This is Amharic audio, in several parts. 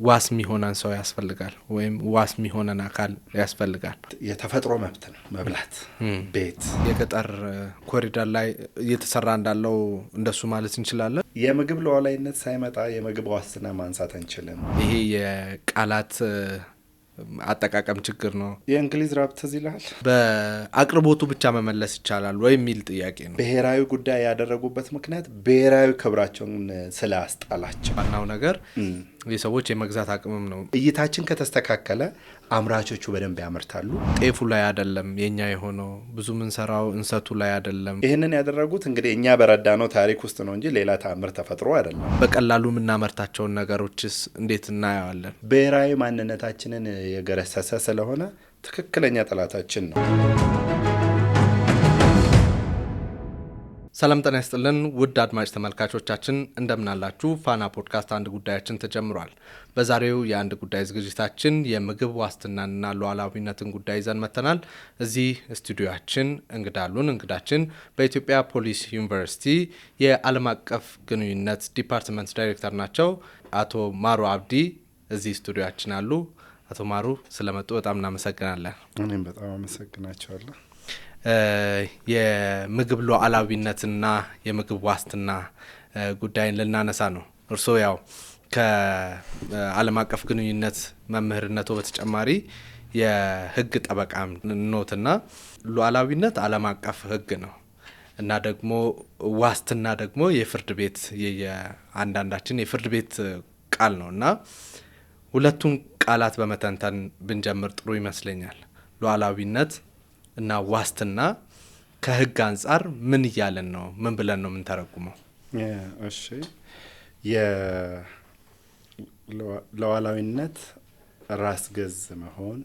ዋስ የሚሆነን ሰው ያስፈልጋል ወይም ዋስ የሚሆነን አካል ያስፈልጋል። የተፈጥሮ መብት ነው መብላት። ቤት የገጠር ኮሪደር ላይ እየተሰራ እንዳለው እንደሱ ማለት እንችላለን። የምግብ ሉዓላዊነት ሳይመጣ የምግብ ዋስትና ማንሳት አንችልም። ይሄ የቃላት አጠቃቀም ችግር ነው። የእንግሊዝ ራብ ትዝ ይልሃል? በአቅርቦቱ ብቻ መመለስ ይቻላል ወይ የሚል ጥያቄ ነው። ብሔራዊ ጉዳይ ያደረጉበት ምክንያት ብሔራዊ ክብራቸውን ስላስጣላቸው። ዋናው ነገር የሰዎች የመግዛት አቅምም ነው። እይታችን ከተስተካከለ አምራቾቹ በደንብ ያመርታሉ። ጤፉ ላይ አይደለም የኛ የሆነው፣ ብዙ ምንሰራው እንሰቱ ላይ አይደለም። ይህንን ያደረጉት እንግዲህ እኛ በረዳነው ታሪክ ውስጥ ነው እንጂ ሌላ ተአምር ተፈጥሮ አይደለም። በቀላሉ የምናመርታቸውን ነገሮችስ እንዴት እናየዋለን? ብሔራዊ ማንነታችንን የገረሰሰ ስለሆነ ትክክለኛ ጠላታችን ነው። ሰላም ጤና ይስጥልን ውድ አድማጭ ተመልካቾቻችን እንደምናላችሁ። ፋና ፖድካስት አንድ ጉዳያችን ተጀምሯል። በዛሬው የአንድ ጉዳይ ዝግጅታችን የምግብ ዋስትናንና ሉዓላዊነትን ጉዳይ ይዘን መጥተናል። እዚህ ስቱዲዮአችን እንግዳሉን። እንግዳችን በኢትዮጵያ ፖሊስ ዩኒቨርሲቲ የዓለም አቀፍ ግንኙነት ዲፓርትመንት ዳይሬክተር ናቸው። አቶ ማሩ አብዲ እዚህ ስቱዲዮአችን አሉ። አቶ ማሩ ስለመጡ በጣም እናመሰግናለን። እኔም በጣም አመሰግናቸዋለሁ። የምግብ ሉዓላዊነትና የምግብ ዋስትና ጉዳይን ልናነሳ ነው። እርስዎ ያው ከዓለም አቀፍ ግንኙነት መምህርነቱ በተጨማሪ የሕግ ጠበቃ ኖትና ሉዓላዊነት ዓለም አቀፍ ሕግ ነው እና ደግሞ ዋስትና ደግሞ የፍርድ ቤት የአንዳንዳችን የፍርድ ቤት ቃል ነው እና ሁለቱን ቃላት በመተንተን ብንጀምር ጥሩ ይመስለኛል። ሉዓላዊነት እና ዋስትና ከህግ አንጻር ምን እያለን ነው? ምን ብለን ነው የምንተረጉመው? እሺ፣ የሉዓላዊነት ራስ ገዝ መሆን፣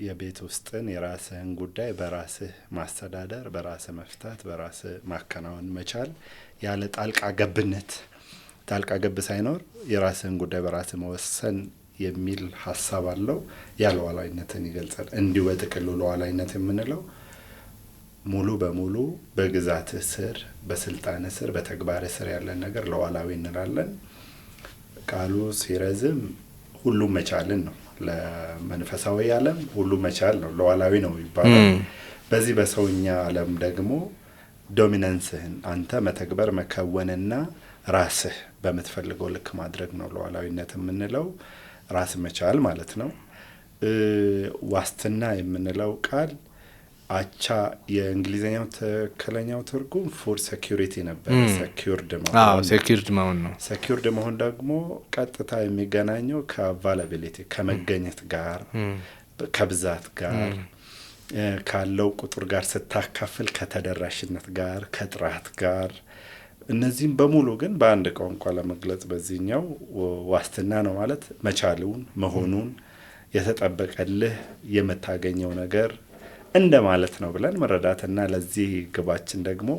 የቤት ውስጥን የራስህን ጉዳይ በራስህ ማስተዳደር፣ በራስህ መፍታት፣ በራስህ ማከናወን መቻል ያለ ጣልቃ ገብነት፣ ጣልቃ ገብ ሳይኖር የራስህን ጉዳይ በራስህ መወሰን የሚል ሀሳብ አለው። ያ ሉዓላዊነትን ይገልጻል። እንዲሁ በጥቅሉ ሉዓላዊነት የምንለው ሙሉ በሙሉ በግዛትህ ስር፣ በስልጣንህ ስር፣ በተግባርህ ስር ያለን ነገር ሉዓላዊ እንላለን። ቃሉ ሲረዝም ሁሉም መቻልን ነው። ለመንፈሳዊ ዓለም ሁሉም መቻል ነው፣ ሉዓላዊ ነው ይባላል። በዚህ በሰውኛ ዓለም ደግሞ ዶሚናንስህን አንተ መተግበር መከወንና ራስህ በምትፈልገው ልክ ማድረግ ነው ሉዓላዊነት የምንለው። ራስ መቻል ማለት ነው። ዋስትና የምንለው ቃል አቻ የእንግሊዝኛው ትክክለኛው ትርጉም ፉድ ሴኩሪቲ ነበር። ሴኩርድ መሆን ነው። ሴኩርድ መሆን ደግሞ ቀጥታ የሚገናኘው ከአቫይላቢሊቲ ከመገኘት ጋር፣ ከብዛት ጋር፣ ካለው ቁጥር ጋር ስታካፍል ከተደራሽነት ጋር፣ ከጥራት ጋር፣ እነዚህም በሙሉ ግን በአንድ ቋንቋ ለመግለጽ በዚህኛው ዋስትና ነው ማለት መቻሉን መሆኑን የተጠበቀልህ የምታገኘው ነገር እንደ ማለት ነው ብለን መረዳትና ለዚህ ግባችን ደግሞ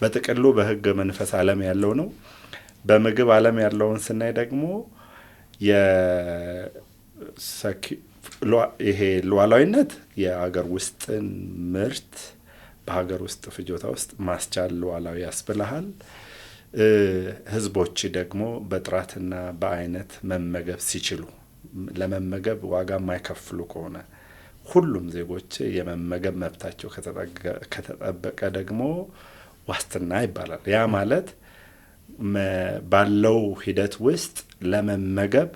በጥቅሉ በህግ መንፈስ ዓለም ያለው ነው። በምግብ ዓለም ያለውን ስናይ ደግሞ ይሄ ሉዓላዊነት የአገር ውስጥን ምርት በሀገር ውስጥ ፍጆታ ውስጥ ማስቻል ሉዓላዊ ያስብልሃል። ህዝቦች ደግሞ በጥራትና በአይነት መመገብ ሲችሉ፣ ለመመገብ ዋጋ የማይከፍሉ ከሆነ ሁሉም ዜጎች የመመገብ መብታቸው ከተጠበቀ ደግሞ ዋስትና ይባላል። ያ ማለት ባለው ሂደት ውስጥ ለመመገብ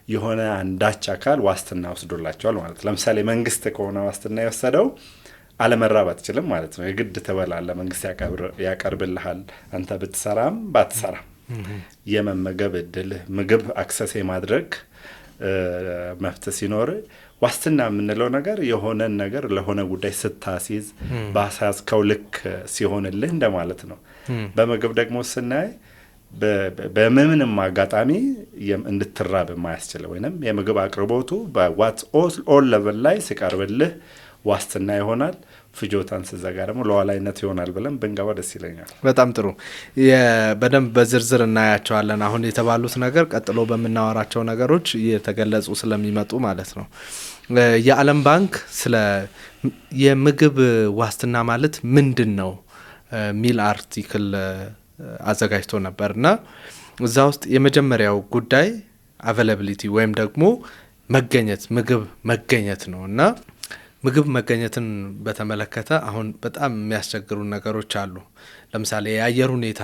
የሆነ አንዳች አካል ዋስትና ወስዶላቸዋል ማለት። ለምሳሌ መንግስት ከሆነ ዋስትና የወሰደው አለመራብ አትችልም ማለት ነው። የግድ ትበላለህ፣ መንግስት ያቀርብልሃል። አንተ ብትሰራም ባትሰራም የመመገብ እድልህ፣ ምግብ አክሰስ የማድረግ መብት ሲኖር፣ ዋስትና የምንለው ነገር የሆነን ነገር ለሆነ ጉዳይ ስታስይዝ ባሳዝከው ልክ ሲሆንልህ እንደማለት ነው። በምግብ ደግሞ ስናይ በምንም አጋጣሚ እንድትራብ የማያስችል ወይንም የምግብ አቅርቦቱ በዋት ኦል ሌቨል ላይ ሲቀርብልህ ዋስትና ይሆናል። ፍጆታን ስዘጋ ደግሞ ሉዓላዊነት ይሆናል ብለን ብንገባ ደስ ይለኛል። በጣም ጥሩ። በደንብ በዝርዝር እናያቸዋለን። አሁን የተባሉት ነገር ቀጥሎ በምናወራቸው ነገሮች እየተገለጹ ስለሚመጡ ማለት ነው። የዓለም ባንክ ስለ የምግብ ዋስትና ማለት ምንድን ነው ሚል አርቲክል አዘጋጅቶ ነበርና እዛ ውስጥ የመጀመሪያው ጉዳይ አቬላቢሊቲ ወይም ደግሞ መገኘት ምግብ መገኘት ነው እና ምግብ መገኘትን በተመለከተ አሁን በጣም የሚያስቸግሩ ነገሮች አሉ። ለምሳሌ የአየር ሁኔታ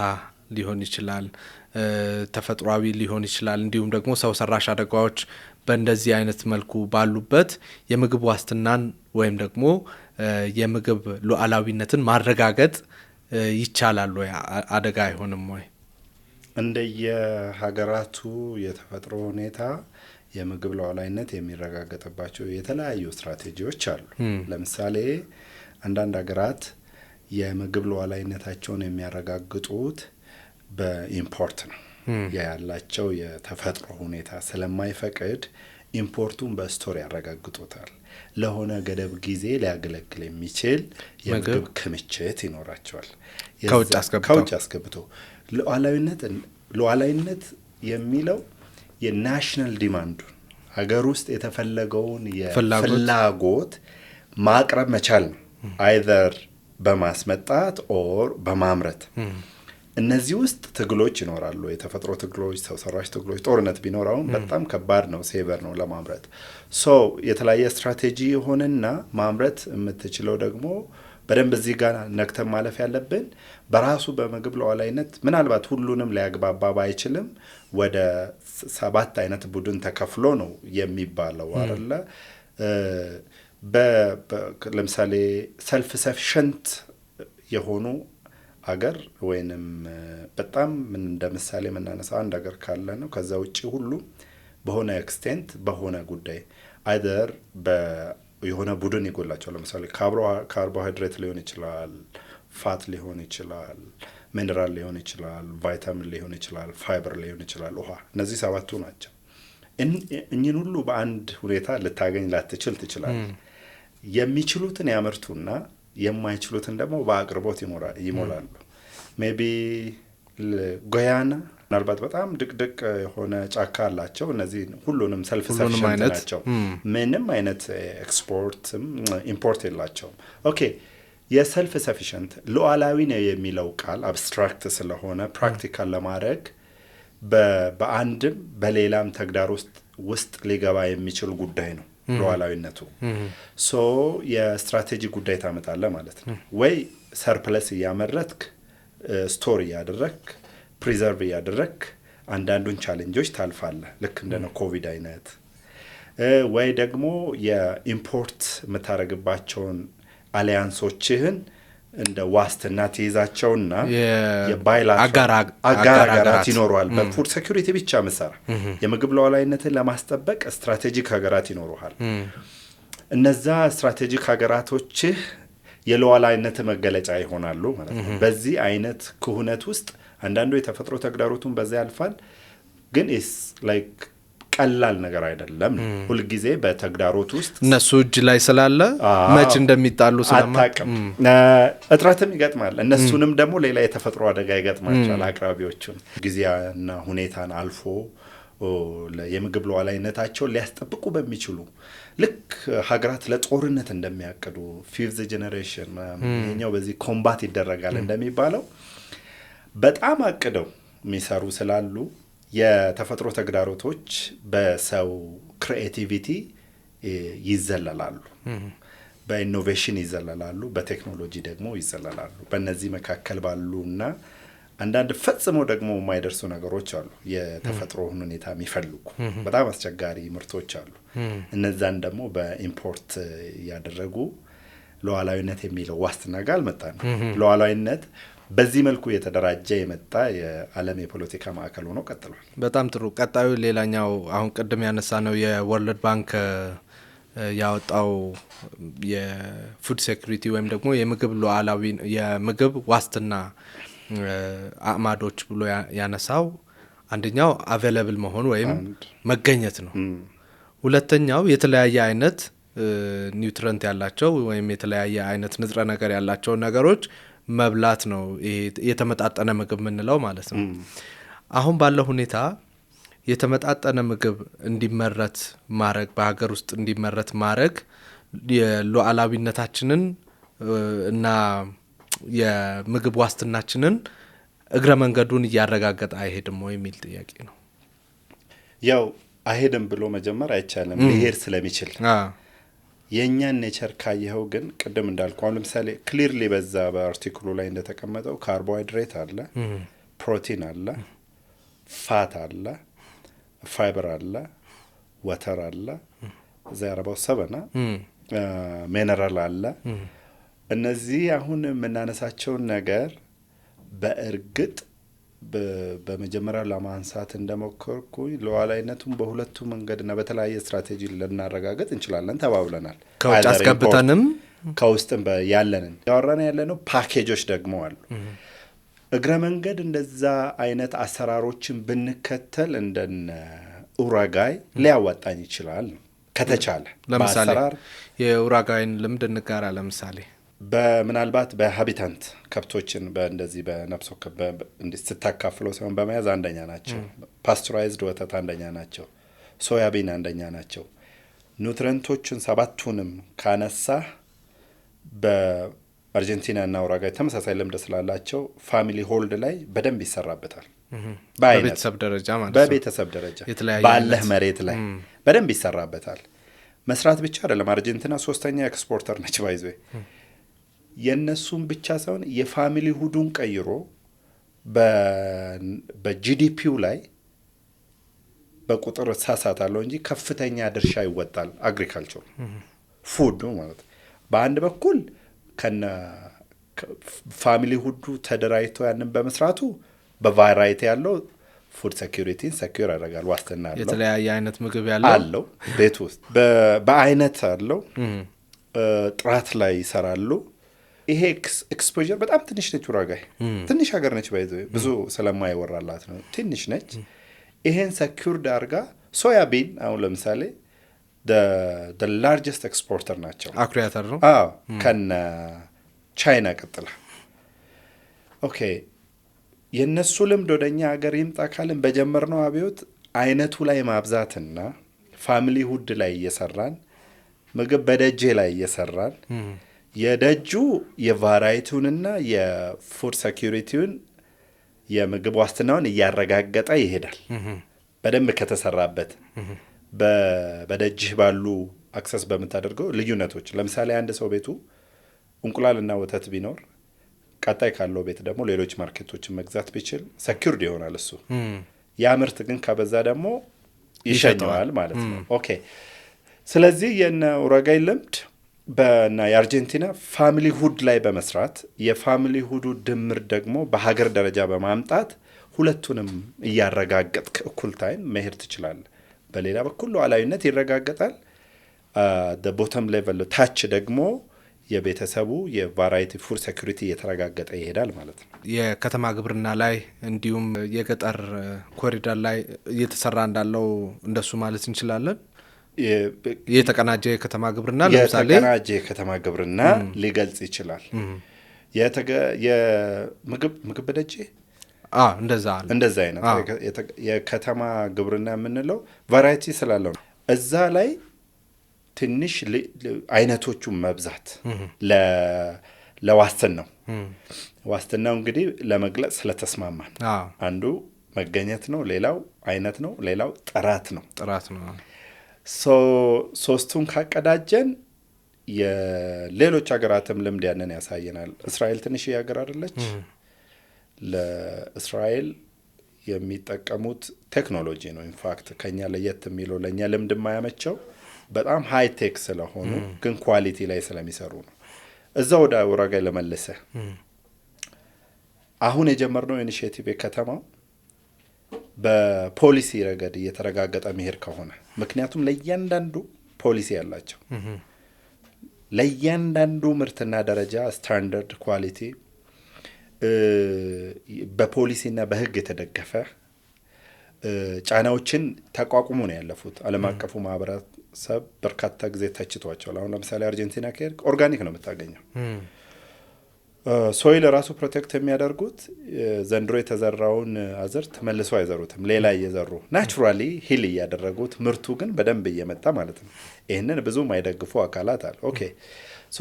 ሊሆን ይችላል፣ ተፈጥሯዊ ሊሆን ይችላል፣ እንዲሁም ደግሞ ሰው ሰራሽ አደጋዎች በእንደዚህ አይነት መልኩ ባሉበት የምግብ ዋስትናን ወይም ደግሞ የምግብ ሉዓላዊነትን ማረጋገጥ ይቻላል ወይ? አደጋ አይሆንም ወይ? እንደየሀገራቱ የተፈጥሮ ሁኔታ የምግብ ሉዓላዊነት የሚረጋገጥባቸው የተለያዩ ስትራቴጂዎች አሉ። ለምሳሌ አንዳንድ ሀገራት የምግብ ሉዓላዊነታቸውን የሚያረጋግጡት በኢምፖርት ነው። ያላቸው የተፈጥሮ ሁኔታ ስለማይፈቅድ ኢምፖርቱን በስቶር ያረጋግጡታል። ለሆነ ገደብ ጊዜ ሊያገለግል የሚችል የምግብ ክምችት ይኖራቸዋል። ከውጭ አስገብቶ ሉዓላዊነት የሚለው የናሽናል ዲማንዱ ሀገር ውስጥ የተፈለገውን የፍላጎት ማቅረብ መቻል ነው። አይዘር በማስመጣት ኦር በማምረት። እነዚህ ውስጥ ትግሎች ይኖራሉ። የተፈጥሮ ትግሎች፣ ሰው ሰራሽ ትግሎች። ጦርነት ቢኖረውም በጣም ከባድ ነው፣ ሴቨር ነው ለማምረት። የተለያየ ስትራቴጂ የሆነና ማምረት የምትችለው ደግሞ በደንብ እዚህ ጋር ነክተን ማለፍ ያለብን በራሱ በምግብ ሉዓላዊነት ምናልባት ሁሉንም ሊያግባባ ባይችልም ወደ 7 አይነት ቡድን ተከፍሎ ነው የሚባለው አይደለ? ለምሳሌ ሰልፍ ሰፊሸንት የሆኑ አገር ወይንም በጣም እንደ ምሳሌ የምናነሳው አንድ አገር ካለ ነው። ከዛ ውጪ ሁሉ በሆነ ኤክስቴንት በሆነ ጉዳይ አይደር የሆነ ቡድን ይጎላቸዋል። ለምሳሌ ካርቦሃይድሬት ሊሆን ይችላል፣ ፋት ሊሆን ይችላል፣ ሚነራል ሊሆን ይችላል፣ ቫይታሚን ሊሆን ይችላል፣ ፋይበር ሊሆን ይችላል፣ ውሃ። እነዚህ 7ቱ ናቸው። እኚህን ሁሉ በአንድ ሁኔታ ልታገኝ ላትችል ትችላል። የሚችሉትን ያመርቱና የማይችሉትን ደግሞ በአቅርቦት ይሞላሉ። ሜቢ ጎያና ምናልባት በጣም ድቅድቅ የሆነ ጫካ አላቸው። እነዚህ ሁሉንም ሰልፍ ሰፊሸንት ናቸው። ምንም አይነት ኤክስፖርትም ኢምፖርት የላቸውም። ኦኬ፣ የሰልፍ ሰፊሸንት ሉዓላዊ ነው የሚለው ቃል አብስትራክት ስለሆነ ፕራክቲካል ለማድረግ በአንድም በሌላም ተግዳር ውስጥ ሊገባ የሚችል ጉዳይ ነው ሉዓላዊነቱ። የስትራቴጂ ጉዳይ ታመጣለ ማለት ነው። ወይ ሰርፕለስ እያመረትክ ስቶር እያደረግክ ፕሪዘርቭ እያደረግ አንዳንዱን ቻሌንጆች ታልፋለህ፣ ልክ እንደነ ኮቪድ አይነት። ወይ ደግሞ የኢምፖርት የምታደርግባቸውን አሊያንሶችህን እንደ ዋስትና ትይዛቸውና የባይላተራል አጋር ሀገራት ይኖረዋል። በፉድ ሴኩሪቲ ብቻ ምሰራ የምግብ ሉዓላዊነትን ለማስጠበቅ ስትራቴጂክ ሀገራት ይኖሩሃል። እነዛ ስትራቴጂክ ሀገራቶችህ የሉዓላዊነት መገለጫ ይሆናሉ ማለት ነው። በዚህ አይነት ክሁነት ውስጥ አንዳንዱ የተፈጥሮ ተግዳሮቱን በዛ ያልፋል። ግን ላይክ ቀላል ነገር አይደለም። ሁልጊዜ በተግዳሮት ውስጥ እነሱ እጅ ላይ ስላለ መች እንደሚጣሉ አታውቅም። እጥረትም ይገጥማል። እነሱንም ደግሞ ሌላ የተፈጥሮ አደጋ ይገጥማቸዋል አቅራቢዎቹን። ጊዜና ሁኔታን አልፎ የምግብ ሉዓላዊነታቸውን ሊያስጠብቁ በሚችሉ ልክ ሀገራት ለጦርነት እንደሚያቅዱ ፊፍዝ ጄኔሬሽን ይሄኛው በዚህ ኮምባት ይደረጋል እንደሚባለው በጣም አቅደው የሚሰሩ ስላሉ የተፈጥሮ ተግዳሮቶች በሰው ክሪኤቲቪቲ ይዘለላሉ፣ በኢኖቬሽን ይዘለላሉ፣ በቴክኖሎጂ ደግሞ ይዘለላሉ። በእነዚህ መካከል ባሉና አንዳንድ ፈጽሞ ደግሞ የማይደርሱ ነገሮች አሉ። የተፈጥሮ ሁኔታ የሚፈልጉ በጣም አስቸጋሪ ምርቶች አሉ። እነዛን ደግሞ በኢምፖርት እያደረጉ ሉዓላዊነት የሚለው ዋስትና ጋር አልመጣም። ሉዓላዊነት በዚህ መልኩ የተደራጀ የመጣ የዓለም የፖለቲካ ማዕከል ሆኖ ቀጥሏል። በጣም ጥሩ። ቀጣዩ ሌላኛው አሁን ቅድም ያነሳ ነው የወርልድ ባንክ ያወጣው የፉድ ሴኩሪቲ ወይም ደግሞ የምግብ ዋስትና አዕማዶች ብሎ ያነሳው አንደኛው አቬለብል መሆን ወይም መገኘት ነው። ሁለተኛው የተለያየ አይነት ኒውትረንት ያላቸው ወይም የተለያየ አይነት ንጥረ ነገር ያላቸው ነገሮች መብላት ነው። የተመጣጠነ ምግብ የምንለው ማለት ነው። አሁን ባለው ሁኔታ የተመጣጠነ ምግብ እንዲመረት ማድረግ በሀገር ውስጥ እንዲመረት ማድረግ የሉዓላዊነታችንን እና የምግብ ዋስትናችንን እግረ መንገዱን እያረጋገጠ አይሄድም ወይ የሚል ጥያቄ ነው። ያው አይሄድም ብሎ መጀመር አይቻልም ሊሄድ ስለሚችል የእኛን ኔቸር ካየኸው ግን ቅድም እንዳልኩ አሁን ለምሳሌ ክሊርሊ በዛ በአርቲክሉ ላይ እንደተቀመጠው ካርቦሃይድሬት አለ፣ ፕሮቲን አለ፣ ፋት አለ፣ ፋይበር አለ፣ ወተር አለ፣ ዘያረባው ሰበና ሚነራል አለ። እነዚህ አሁን የምናነሳቸውን ነገር በእርግጥ በመጀመሪያ ለማንሳት እንደሞከርኩኝ ሉዓላዊነቱን በሁለቱ መንገድና በተለያየ ስትራቴጂ ልናረጋግጥ እንችላለን ተባብለናል። ከውጭ አስገብተንም ከውስጥም ያለንን ያወራን ያለነው ፓኬጆች ደግሞ አሉ። እግረ መንገድ እንደዛ አይነት አሰራሮችን ብንከተል እንደነ ኡራጋይ ሊያዋጣኝ ይችላል ከተቻለ። ለምሳሌ የኡራጋይን ልምድ እንጋራ። ለምሳሌ በምናልባት በሀቢታንት ከብቶችን በእንደዚህ በነፍስ ወከፍ ስታካፍለው ሳይሆን በመያዝ አንደኛ ናቸው። ፓስቸራይዝድ ወተት አንደኛ ናቸው። ሶያቢን አንደኛ ናቸው። ኑትረንቶቹን ሰባቱንም ካነሳ በአርጀንቲና እና ኡራጋይ ተመሳሳይ ልምድ ስላላቸው ፋሚሊ ሆልድ ላይ በደንብ ይሰራበታል። በቤተሰብ ደረጃ ማለት ነው። በቤተሰብ ደረጃ ባለህ መሬት ላይ በደንብ ይሰራበታል። መስራት ብቻ አይደለም። አርጀንቲና 3ኛ ኤክስፖርተር ነች ባይዞ። የነሱን ብቻ ሳይሆን የፋሚሊ ሁዱን ቀይሮ በጂዲፒው ላይ በቁጥር ሳሳታለሁ እንጂ ከፍተኛ ድርሻ ይወጣል። አግሪካልቸር ፉዱ ማለት በአንድ በኩል ከነ ፋሚሊ ሁዱ ተደራጅቶ ያንን በመስራቱ በቫራይቲ ያለው ፉድ ሴኩሪቲን ሴኩር ያደርጋል። ዋስትና አለው። የተለያየ አይነት ምግብ አለው ቤት ውስጥ በአይነት አለው። ጥራት ላይ ይሰራሉ። ይሄ ኤክስፖዠር በጣም ትንሽ ነች። ኡራጋይ ትንሽ ሀገር ነች። ብዙ ስለማይወራላት ነው ትንሽ ነች። ይሄን ሴኩርድ አድርጋ ሶያቢን አሁን ለምሳሌ the largest exporter ናቸው። አኩሪ አተር ነው። ከነ ቻይና ቀጥላ። ኦኬ የነሱ ልምድ ወደኛ ሀገር ይምጣ ካልን በጀመርነው አብዮት አይነቱ ላይ ማብዛትና ፋሚሊ ሁድ ላይ እየሰራን ምግብ በደጄ ላይ እየሰራን የደጁ የቫራይቲውንና የፉድ ሴኩሪቲውን የምግብ ዋስትናውን እያረጋገጠ ይሄዳል። በደንብ ከተሰራበት በደጅህ ባሉ አክሰስ በምታደርገው ልዩነቶች ለምሳሌ አንድ ሰው ቤቱ እንቁላልና ወተት ቢኖር ቀጣይ ካለው ቤት ደግሞ ሌሎች ማርኬቶችን መግዛት ቢችል ሴኩርድ ይሆናል እሱ። ያ ምርት ግን ከበዛ ደግሞ ይሸኘዋል ማለት ነው። ኦኬ ስለዚህ የነ ኡራጋይ ልምድ በና የአርጀንቲና ፋሚሊ ሁድ ላይ በመስራት የፋሚሊ ሁዱ ድምር ደግሞ በሀገር ደረጃ በማምጣት ሁለቱንም እያረጋገጥክ እኩል ታይም መሄድ ትችላለህ። በሌላ በኩል ሉዓላዊነት ይረጋገጣል። ቦተም ሌቨል ታች ደግሞ የቤተሰቡ የቫራይቲ ፉድ ሴኩሪቲ እየተረጋገጠ ይሄዳል ማለት ነው። የከተማ ግብርና ላይ እንዲሁም የገጠር ኮሪደር ላይ እየተሰራ እንዳለው እንደሱ ማለት እንችላለን። የተቀናጀ የከተማ ግብርና ለምሳሌ የተቀናጀ የከተማ ግብርና ሊገልጽ ይችላል። የምግብ በደጄ እንደዛ አይነት የከተማ ግብርና የምንለው ቫራይቲ ስላለው እዛ ላይ ትንሽ አይነቶቹ መብዛት ለዋስትናው ዋስትናው እንግዲህ ለመግለጽ ስለተስማማን አንዱ መገኘት ነው፣ ሌላው አይነት ነው፣ ሌላው ጥራት ነው። ሶስቱን ካቀዳጀን የሌሎች ሀገራትም ልምድ ያንን ያሳየናል። እስራኤል ትንሽ ሀገር አይደለች። ለእስራኤል የሚጠቀሙት ቴክኖሎጂ ነው ኢንፋክት ከኛ ለየት የሚለው ለኛ ልምድ የማያመቸው በጣም ሃይ ቴክ ስለሆኑ ግን ኳሊቲ ላይ ስለሚሰሩ ነው። እዛ ወደ ኡራጋይ ለመለሰ አሁን የጀመርነው ኢኒሺዬቲቭ ከተማው በፖሊሲ ረገድ እየተረጋገጠ መሄድ ከሆነ ምክንያቱም ለእያንዳንዱ ፖሊሲ ያላቸው ለእያንዳንዱ ምርትና ደረጃ ስታንዳርድ ኳሊቲ በፖሊሲና በሕግ የተደገፈ ጫናዎችን ተቋቁሞ ነው ያለፉት። ዓለም አቀፉ ማህበረሰብ በርካታ ጊዜ ተችቷቸዋል። አሁን ለምሳሌ አርጀንቲና ከሄድክ ኦርጋኒክ ነው የምታገኘው። ሶይል ራሱ ፕሮቴክት የሚያደርጉት ዘንድሮ የተዘራውን አዝርት መልሶ አይዘሩትም፣ ሌላ እየዘሩ ናቹራሊ ሂል እያደረጉት ምርቱ ግን በደንብ እየመጣ ማለት ነው። ይህንን ብዙ ማይደግፉ አካላት አለ። ኦኬ ሶ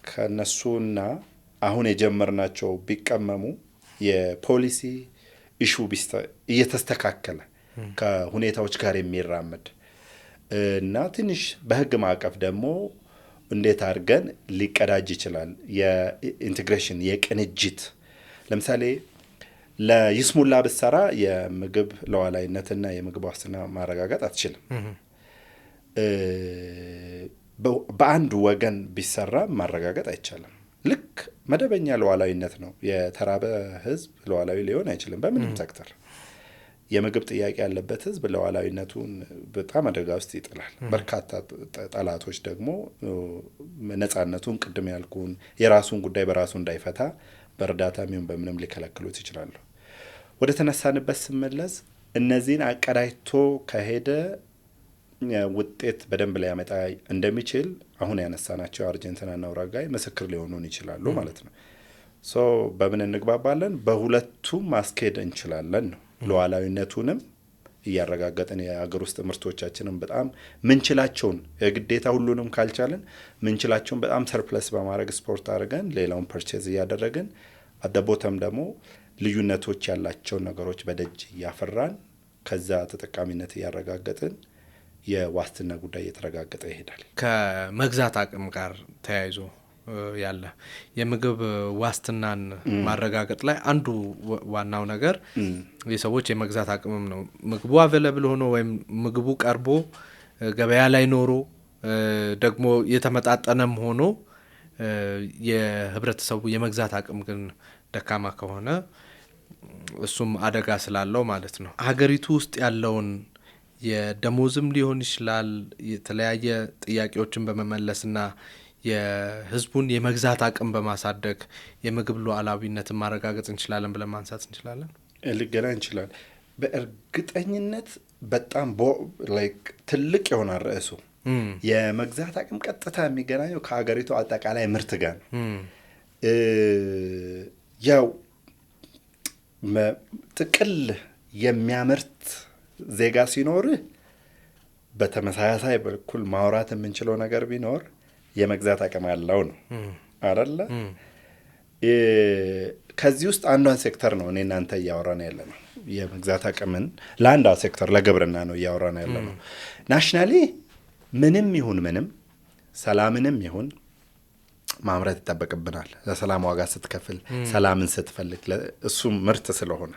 ከነሱና አሁን የጀመርናቸው ቢቀመሙ የፖሊሲ ኢሹ እየተስተካከለ ከሁኔታዎች ጋር የሚራመድ እና ትንሽ በህግ ማዕቀፍ ደግሞ እንዴት አድርገን ሊቀዳጅ ይችላል የኢንቴግሬሽን የቅንጅት ለምሳሌ ለይስሙላ ብትሰራ የምግብ ሉዓላዊነትና የምግብ ዋስትና ማረጋገጥ አትችልም። በአንድ ወገን ቢሰራ ማረጋገጥ አይቻልም። ልክ መደበኛ ሉዓላዊነት ነው። የተራበ ህዝብ ሉዓላዊ ሊሆን አይችልም በምንም ሴክተር። የምግብ ጥያቄ ያለበት ህዝብ ሉዓላዊነቱን በጣም አደጋ ውስጥ ይጥላል። በርካታ ጠላቶች ደግሞ ነጻነቱን ቅድም ያልኩን የራሱን ጉዳይ በራሱ እንዳይፈታ በእርዳታም ይሁን በምንም ሊከለክሉት ይችላሉ። ወደ ተነሳንበት ስመለስ እነዚህን አቀዳጅቶ ከሄደ ውጤት በደንብ ሊያመጣ እንደሚችል አሁን ያነሳናቸው አርጀንቲናና ኡሩጓይ ምስክር ሊሆኑን ይችላሉ ማለት ነው። ሶ በምን እንግባባለን? በሁለቱም ማስኬድ እንችላለን ነው። ሉዓላዊነቱንም እያረጋገጠን የሀገር ውስጥ ምርቶቻችንን በጣም ምንችላቸውን የግዴታ ሁሉንም ካልቻለን ምንችላቸውን በጣም ሰርፕለስ በማድረግ ስፖርት አድርገን ሌላውን ፐርቼዝ እያደረግን አደቦተም ደግሞ ልዩነቶች ያላቸውን ነገሮች በደጅ እያፈራን ከዛ ተጠቃሚነት እያረጋገጥን የዋስትና ጉዳይ እየተረጋገጠ ይሄዳል። ከመግዛት አቅም ጋር ተያይዞ ያለ የምግብ ዋስትናን ማረጋገጥ ላይ አንዱ ዋናው ነገር የሰዎች የመግዛት አቅምም ነው። ምግቡ አቬለብል ሆኖ ወይም ምግቡ ቀርቦ ገበያ ላይ ኖሮ ደግሞ የተመጣጠነም ሆኖ የህብረተሰቡ የመግዛት አቅም ግን ደካማ ከሆነ እሱም አደጋ ስላለው ማለት ነው። ሀገሪቱ ውስጥ ያለውን የደሞዝም ሊሆን ይችላል የተለያየ ጥያቄዎችን በመመለስና የህዝቡን የመግዛት አቅም በማሳደግ የምግብ ሉዓላዊነትን ማረጋገጥ እንችላለን ብለን ማንሳት እንችላለን። ልገና እንችላለን። በእርግጠኝነት በጣም ትልቅ የሆነ ርዕሱ የመግዛት አቅም ቀጥታ የሚገናኘው ከሀገሪቱ አጠቃላይ ምርት ጋር ነው። ያው ጥቅል የሚያመርት ዜጋ ሲኖርህ በተመሳሳይ በኩል ማውራት የምንችለው ነገር ቢኖር የመግዛት አቅም ያለው ነው አይደለ? ከዚህ ውስጥ አንዷን ሴክተር ነው እኔ እናንተ እያወራን ያለ ነው። የመግዛት አቅምን ለአንዷ ሴክተር ለግብርና ነው እያወራን ያለ ነው። ናሽናሊ ምንም ይሁን ምንም ሰላምንም ይሁን ማምረት ይጠበቅብናል። ለሰላም ዋጋ ስትከፍል ሰላምን ስትፈልግ እሱ ምርት ስለሆነ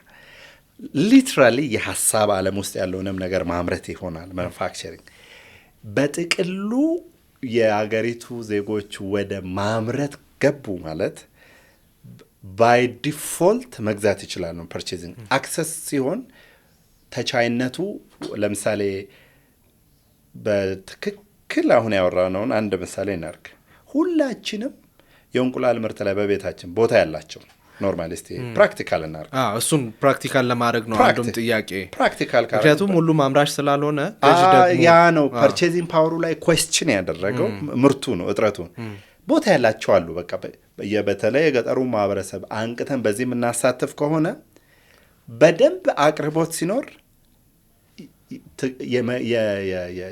ሊትራሊ የሐሳብ ዓለም ውስጥ ያለውንም ነገር ማምረት ይሆናል ማኑፋክቸሪንግ። በጥቅሉ የአገሪቱ ዜጎች ወደ ማምረት ገቡ ማለት ባይ ዲፎልት መግዛት ይችላል ነው። ፐርቼዚንግ አክሰስ ሲሆን ተቻይነቱ ለምሳሌ በትክክል አሁን ያወራነውን አንድ ምሳሌ እናርግ። ሁላችንም የእንቁላል ምርት ላይ በቤታችን ቦታ ያላቸው ኖርማሊስት ፕራክቲካል እናርግ። እሱን ፕራክቲካል ለማድረግ ነው አንዱም ጥያቄ። ፕራክቲካል ምክንያቱም ሁሉም አምራች ስላልሆነ ያ ነው ፐርቼዚንግ ፓወሩ ላይ ኩዌስችን ያደረገው ምርቱ ነው እጥረቱ። ቦታ ያላቸው አሉ። በቃ በተለይ የገጠሩ ማህበረሰብ አንቅተን በዚህ የምናሳትፍ ከሆነ በደንብ አቅርቦት ሲኖር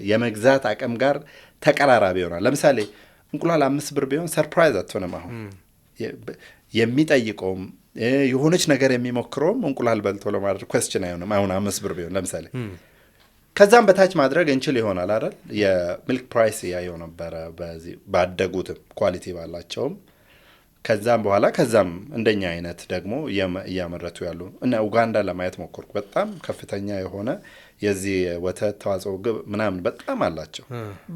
የመግዛት አቅም ጋር ተቀራራቢ ይሆናል። ለምሳሌ እንቁላል 5 ብር ቢሆን ሰርፕራይዝ አትሆንም። አሁን የሚጠይቀውም የሆነች ነገር የሚሞክረውም እንቁላል በልቶ ለማድረግ ኩዌስችን አይሆንም። አሁን 5 ብር ቢሆን ለምሳሌ ከዛም በታች ማድረግ እንችል ይሆናል አይደል? የሚልክ ፕራይስ ያየው ነበረ በዚህ ባደጉትም ኳሊቲ ባላቸውም ከዛም በኋላ ከዛም እንደኛ አይነት ደግሞ እያመረቱ ያሉ እና ኡጋንዳ ለማየት ሞከርኩ። በጣም ከፍተኛ የሆነ የዚህ ወተት ተዋጽኦ ግብ ምናምን በጣም አላቸው።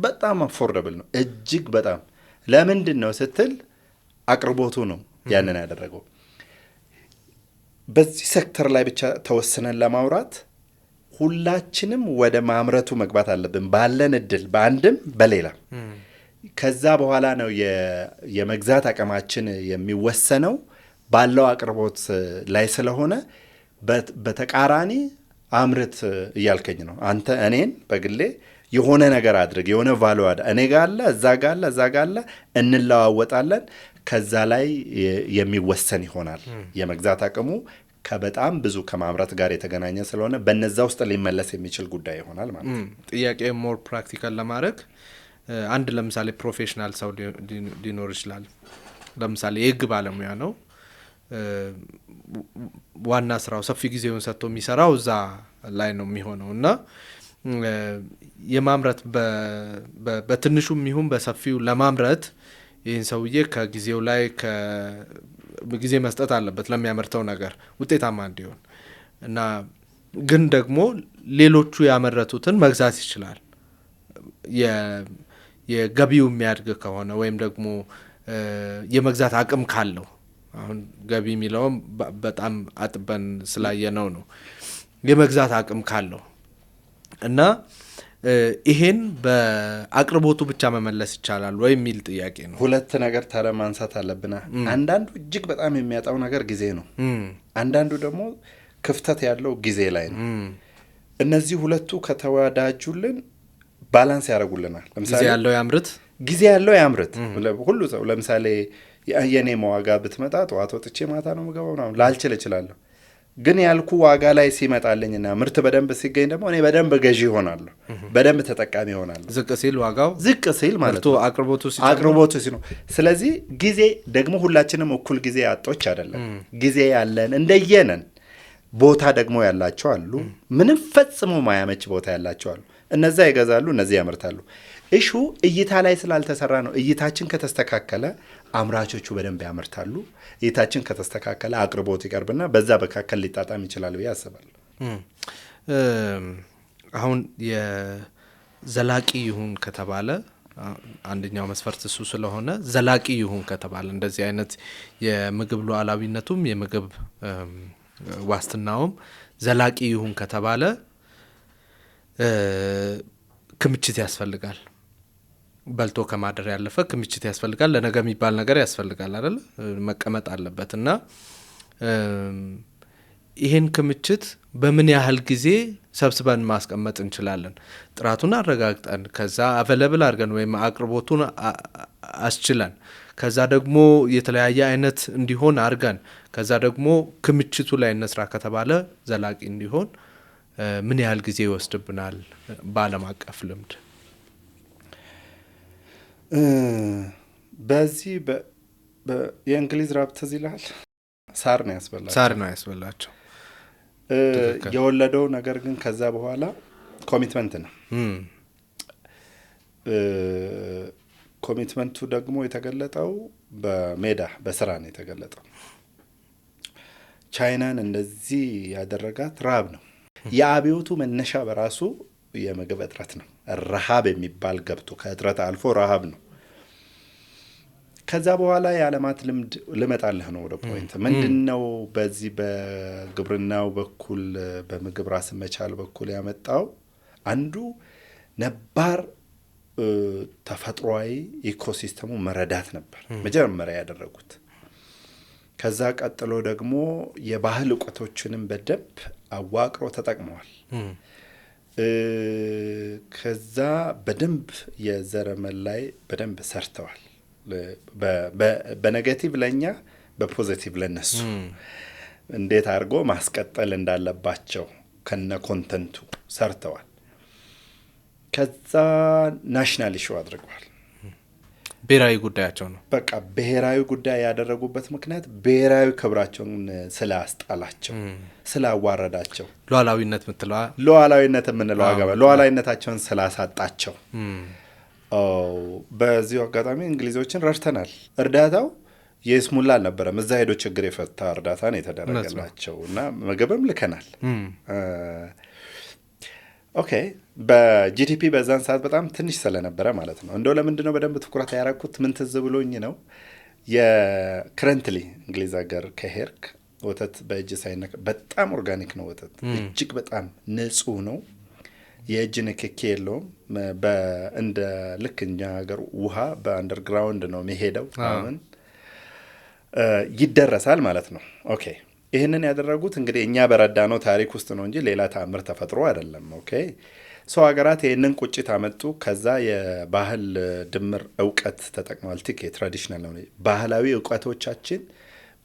በጣም አፎርደብል ነው እጅግ በጣም። ለምንድን ነው ስትል አቅርቦቱ ነው ያንን ያደረገው። በዚህ ሴክተር ላይ ብቻ ተወስነን ለማውራት ሁላችንም ወደ ማምረቱ መግባት አለብን ባለን እድል በአንድም በሌላ። ከዛ በኋላ ነው የመግዛት አቅማችን የሚወሰነው ባለው አቅርቦት ላይ ስለሆነ በተቃራኒ አምርት እያልከኝ ነው አንተ እኔን በግሌ የሆነ ነገር አድርግ የሆነ ቫልዩ እኔ ጋር አለ እዛ ጋር አለ እዛ ጋር አለ እንለዋወጣለን። ከዛ ላይ የሚወሰን ይሆናል የመግዛት አቅሙ ከበጣም ብዙ ከማምረት ጋር የተገናኘ ስለሆነ በነዛ ውስጥ ሊመለስ የሚችል ጉዳይ ይሆናል ማለት ነው። ጥያቄ ሞር ፕራክቲካል ለማድረግ አንድ ለምሳሌ ፕሮፌሽናል ሰው ሊኖር ይችላል። ለምሳሌ የህግ ባለሙያ ነው፣ ዋና ስራው ሰፊ ጊዜውን ሰጥቶ የሚሰራው እዛ ላይ ነው የሚሆነው እና የማምረት በትንሹም ይሁን በሰፊው ለማምረት ይህን ሰውዬ ከጊዜው ላይ ጊዜ መስጠት አለበት ለሚያመርተው ነገር ውጤታማ እንዲሆን እና ግን ደግሞ ሌሎቹ ያመረቱትን መግዛት ይችላል። የገቢው የሚያድግ ከሆነ ወይም ደግሞ የመግዛት አቅም ካለው፣ አሁን ገቢ የሚለውም በጣም አጥበን ስላየነው ነው፣ የመግዛት አቅም ካለው እና ይሄን በአቅርቦቱ ብቻ መመለስ ይቻላል ወይ የሚል ጥያቄ ነው። ሁለት ነገር ታዲያ ማንሳት አለብና አንዳንዱ እጅግ በጣም የሚያጣው ነገር ጊዜ ነው። አንዳንዱ ደግሞ ክፍተት ያለው ጊዜ ላይ ነው። እነዚህ ሁለቱ ከተዋዳጁልን ባላንስ ያደርጉልናል። ለምሳሌ ጊዜ ያለው ያምርት ሁሉ ሰው ለምሳሌ የኔ ዋጋ ብትመጣ ጠዋት ወጥቼ ማታ ነው የምገባው ምናምን ላልችል እችላለሁ። ግን ያልኩ ዋጋ ላይ ሲመጣልኝና ምርት በደንብ ሲገኝ ደግሞ እኔ በደንብ ገዢ ይሆናለሁ፣ በደንብ ተጠቃሚ ይሆናለሁ። ዝቅ ሲል ዋጋው ዝቅ ሲል ማለት ነው አቅርቦቱ ሲኖር። ስለዚህ ጊዜ ደግሞ ሁላችንም እኩል ጊዜ አጦች አይደለም። ጊዜ ያለን እንደየነን። ቦታ ደግሞ ያላቸው አሉ፣ ምንም ፈጽሞ ማያመች ቦታ ያላቸው አሉ። እነዛ ይገዛሉ፣ እነዚህ ያመርታሉ። እሹ እይታ ላይ ስላልተሰራ ነው። እይታችን ከተስተካከለ አምራቾቹ በደንብ ያመርታሉ። እይታችን ከተስተካከለ አቅርቦት ይቀርብና በዛ መካከል ሊጣጣም ይችላል ብዬ አስባለሁ። አሁን የዘላቂ ይሁን ከተባለ አንደኛው መስፈርት እሱ ስለሆነ ዘላቂ ይሁን ከተባለ እንደዚህ አይነት የምግብ ሉዓላዊነቱም የምግብ ዋስትናውም ዘላቂ ይሁን ከተባለ ክምችት ያስፈልጋል። በልቶ ከማደር ያለፈ ክምችት ያስፈልጋል። ለነገ የሚባል ነገር ያስፈልጋል አይደል? መቀመጥ አለበት እና ይሄን ክምችት በምን ያህል ጊዜ ሰብስበን ማስቀመጥ እንችላለን? ጥራቱን አረጋግጠን ከዛ አቬለብል አድርገን ወይም አቅርቦቱን አስችለን ከዛ ደግሞ የተለያየ አይነት እንዲሆን አድርገን ከዛ ደግሞ ክምችቱ ላይ እነስራ ከተባለ ዘላቂ እንዲሆን ምን ያህል ጊዜ ይወስድብናል? በዓለም አቀፍ ልምድ በዚህ የእንግሊዝ ራብ ትዝ ይልሃል? ሳር ነው ያስበላቸው የወለደው ነገር ግን ከዛ በኋላ ኮሚትመንት ነው። ኮሚትመንቱ ደግሞ የተገለጠው በሜዳ በስራ ነው የተገለጠው። ቻይናን እንደዚህ ያደረጋት ረሃብ ነው። የአብዮቱ መነሻ በራሱ የምግብ እጥረት ነው። ረሃብ የሚባል ገብቶ ከእጥረት አልፎ ረሃብ ነው። ከዛ በኋላ የዓለማት ልምድ ልመጣልህ ነው ወደ ፖይንት ምንድነው በዚህ በግብርናው በኩል በምግብ ራስ መቻል በኩል ያመጣው አንዱ ነባር ተፈጥሯዊ ኢኮሲስተሙ መረዳት ነበር መጀመሪያ ያደረጉት። ከዛ ቀጥሎ ደግሞ የባህል እውቀቶችንም በደንብ አዋቅሮ ተጠቅመዋል። ከዛ በደንብ የዘረመል ላይ በደንብ ሰርተዋል። በኔጌቲቭ ለኛ በፖዚቲቭ ለነሱ እንዴት አድርጎ ማስቀጠል እንዳለባቸው ከነ ኮንተንቱ ሰርተዋል። ከዛ ናሽናል ኢሹ አድርገዋል። ብሔራዊ ጉዳያቸው ነው። በቃ ብሔራዊ ጉዳይ ያደረጉበት ምክንያት ብሔራዊ ክብራቸውን ስላስጣላቸው ስላዋረዳቸው ሉዓላዊነት የምንለው አገባ ሉዓላዊነታቸውን ስላሳጣቸው። በዚሁ አጋጣሚ እንግሊዞችን ረድተናል። እርዳታው የስሙላ አልነበረም። እዛ ሄዶ ችግር የፈታ እርዳታ ነው የተደረገላቸው እና ምግብም ልከናል። ኦኬ በጂዲፒ በዛን ሰዓት በጣም ትንሽ ስለነበረ ማለት ነው። እንደው ለምንድነው በደንብ ትኩረት ያደረኩት ምን ትዝ ብሎኝ ነው የክረንትሊ እንግሊዝ ሀገር ከሄርክ ወተት በእጅ ሳይነካ በጣም ኦርጋኒክ ነው ወተት እጅግ በጣም ንጹህ ነው። የእጅ ንክኪ የለውም። እንደ ልክ እኛ ሀገር ውሃ በአንደርግራውንድ ነው የሚሄደው አሁን ይደረሳል ማለት ነው። ኦኬ ይህንን ያደረጉት እንግዲህ እኛ በረዳነው ታሪክ ውስጥ ነው እንጂ ሌላ ተአምር ተፈጥሮ አይደለም። ኦኬ ሰው ሀገራት ይህንን ቁጭት አመጡ። ከዛ የባህል ድምር እውቀት ተጠቅመዋል። ትራዲሽናል ነው ባህላዊ እውቀቶቻችን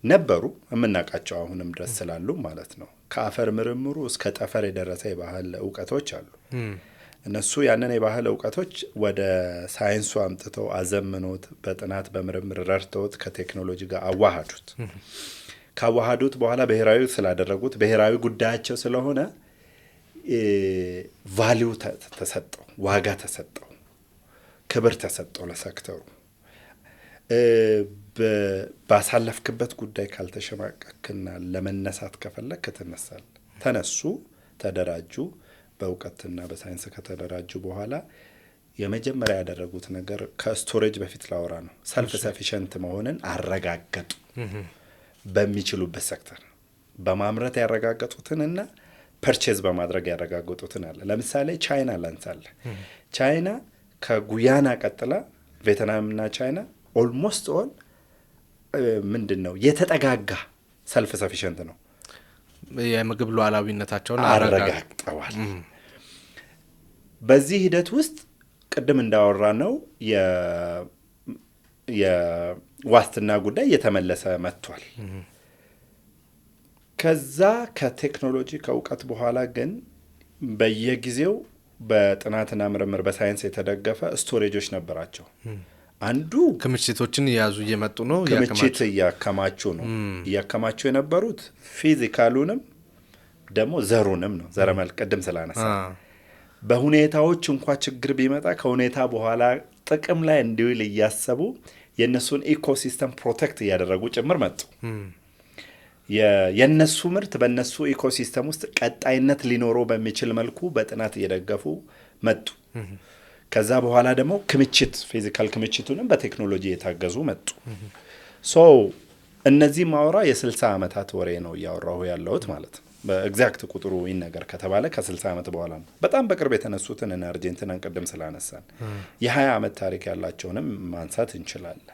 ነበሩ የምናውቃቸው አሁንም ድረስ ስላሉ ማለት ነው። ከአፈር ምርምሩ እስከ ጠፈር የደረሰ የባህል እውቀቶች አሉ። እነሱ ያንን የባህል እውቀቶች ወደ ሳይንሱ አምጥተው አዘምኖት በጥናት በምርምር ረድተውት ከቴክኖሎጂ ጋር አዋሃዱት። ካዋሃዱት በኋላ ብሔራዊ ስላደረጉት ብሔራዊ ጉዳያቸው ስለሆነ ቫሊዩ ተሰጠው፣ ዋጋ ተሰጠው፣ ክብር ተሰጠው ለሴክተሩ። ባሳለፍክበት ጉዳይ ካልተሸማቀክና ለመነሳት ከፈለክ ትነሳል። ተነሱ፣ ተደራጁ። በእውቀትና በሳይንስ ከተደራጁ በኋላ የመጀመሪያ ያደረጉት ነገር ከስቶሬጅ በፊት ላወራ ነው። ሰልፍ ሰፊሸንት መሆንን አረጋገጡ። በሚችሉበት ሴክተር በማምረት ያረጋገጡትንና ፐርቼዝ በማድረግ ያረጋገጡትን አለ። ለምሳሌ ቻይና ላንሳለ። ቻይና ከጉያና ቀጥላ ቬትናምና ቻይና ኦልሞስት ኦል ምንድን ነው የተጠጋጋ ሰልፍ ሰፊሸንት ነው። የምግብ ሉዓላዊነታቸውን አረጋግጠዋል። በዚህ ሂደት ውስጥ ቅድም እንዳወራ ነው የዋስትና ጉዳይ እየተመለሰ መጥቷል። ከዛ ከቴክኖሎጂ ከእውቀት በኋላ ግን በየጊዜው በጥናትና ምርምር በሳይንስ የተደገፈ ስቶሬጆች ነበራቸው። አንዱ ክምችቶችን እየያዙ እየመጡ ነው። ክምችት እያከማቹ ነው። እያከማቹ የነበሩት ፊዚካሉንም ደግሞ ዘሩንም ነው። ዘረመል ቅድም ስላነሳ በሁኔታዎች እንኳ ችግር ቢመጣ ከሁኔታ በኋላ ጥቅም ላይ እንዲውል እያሰቡ የእነሱን ኢኮሲስተም ፕሮቴክት እያደረጉ ጭምር መጡ። የእነሱ ምርት በእነሱ ኢኮሲስተም ውስጥ ቀጣይነት ሊኖረው በሚችል መልኩ በጥናት እየደገፉ መጡ። ከዛ በኋላ ደግሞ ክምችት ፊዚካል ክምችቱንም በቴክኖሎጂ የታገዙ መጡ። ሶ እነዚህ ማውራ የ60 ዓመታት ወሬ ነው እያወራሁ ያለሁት ማለት ነው። በኤግዛክት ቁጥሩ ይነገር ከተባለ ከ60 ዓመት በኋላ ነው። በጣም በቅርብ የተነሱትን እና አርጀንቲናን ቅድም ስላነሳን የ20 ዓመት ታሪክ ያላቸውንም ማንሳት እንችላለን።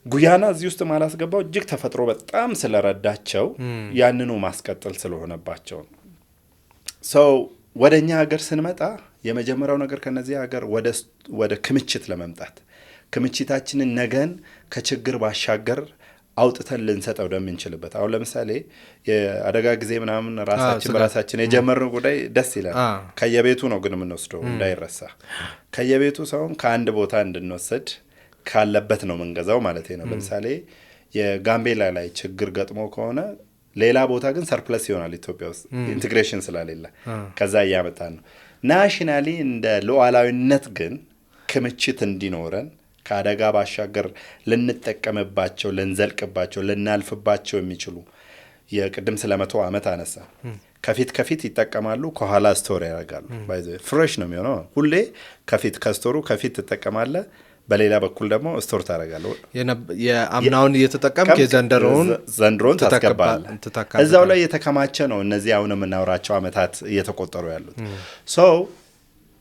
ጉያና እዚህ ውስጥ ማላስገባው እጅግ ተፈጥሮ በጣም ስለረዳቸው ያንኑ ማስቀጠል ስለሆነባቸው ነው። ሰው ወደ እኛ ሀገር ስንመጣ የመጀመሪያው ነገር ከነዚህ ሀገር ወደ ክምችት ለመምጣት ክምችታችንን ነገን ከችግር ባሻገር አውጥተን ልንሰጠው ወደምንችልበት። አሁን ለምሳሌ የአደጋ ጊዜ ምናምን ራሳችን በራሳችን የጀመርነው ጉዳይ ደስ ይላል። ከየቤቱ ነው ግን የምንወስደው እንዳይረሳ። ከየቤቱ ሳይሆን ከአንድ ቦታ እንድንወስድ ካለበት ነው የምንገዛው ማለት ነው። ለምሳሌ የጋምቤላ ላይ ችግር ገጥሞ ከሆነ ሌላ ቦታ ግን ሰርፕለስ ይሆናል ኢትዮጵያ ውስጥ ኢንቴግሬሽን ስላሌለ ከዛ እያመጣን ነው። ናሽናሊ እንደ ሉዓላዊነት ግን ክምችት እንዲኖረን ከአደጋ ባሻገር ልንጠቀምባቸው፣ ልንዘልቅባቸው፣ ልናልፍባቸው የሚችሉ የቅድም ስለ 100 ዓመት አነሳ። ከፊት ይጠቀማሉ፣ ከኋላ ስቶር ያደርጋሉ። ፍሬሽ ነው የሚሆነው ሁሌ። ከስቶሩ ከፊት ትጠቀማለህ፣ በሌላ በኩል ደግሞ ስቶር ታደርጋለህ። የአምናውን እየተጠቀምክ ዘንድሮን ታስገባለህ። እዛው ላይ የተከማቸ ነው። እነዚህ አሁን የምናወራቸው ዓመታት እየተቆጠሩ ያሉት ሰው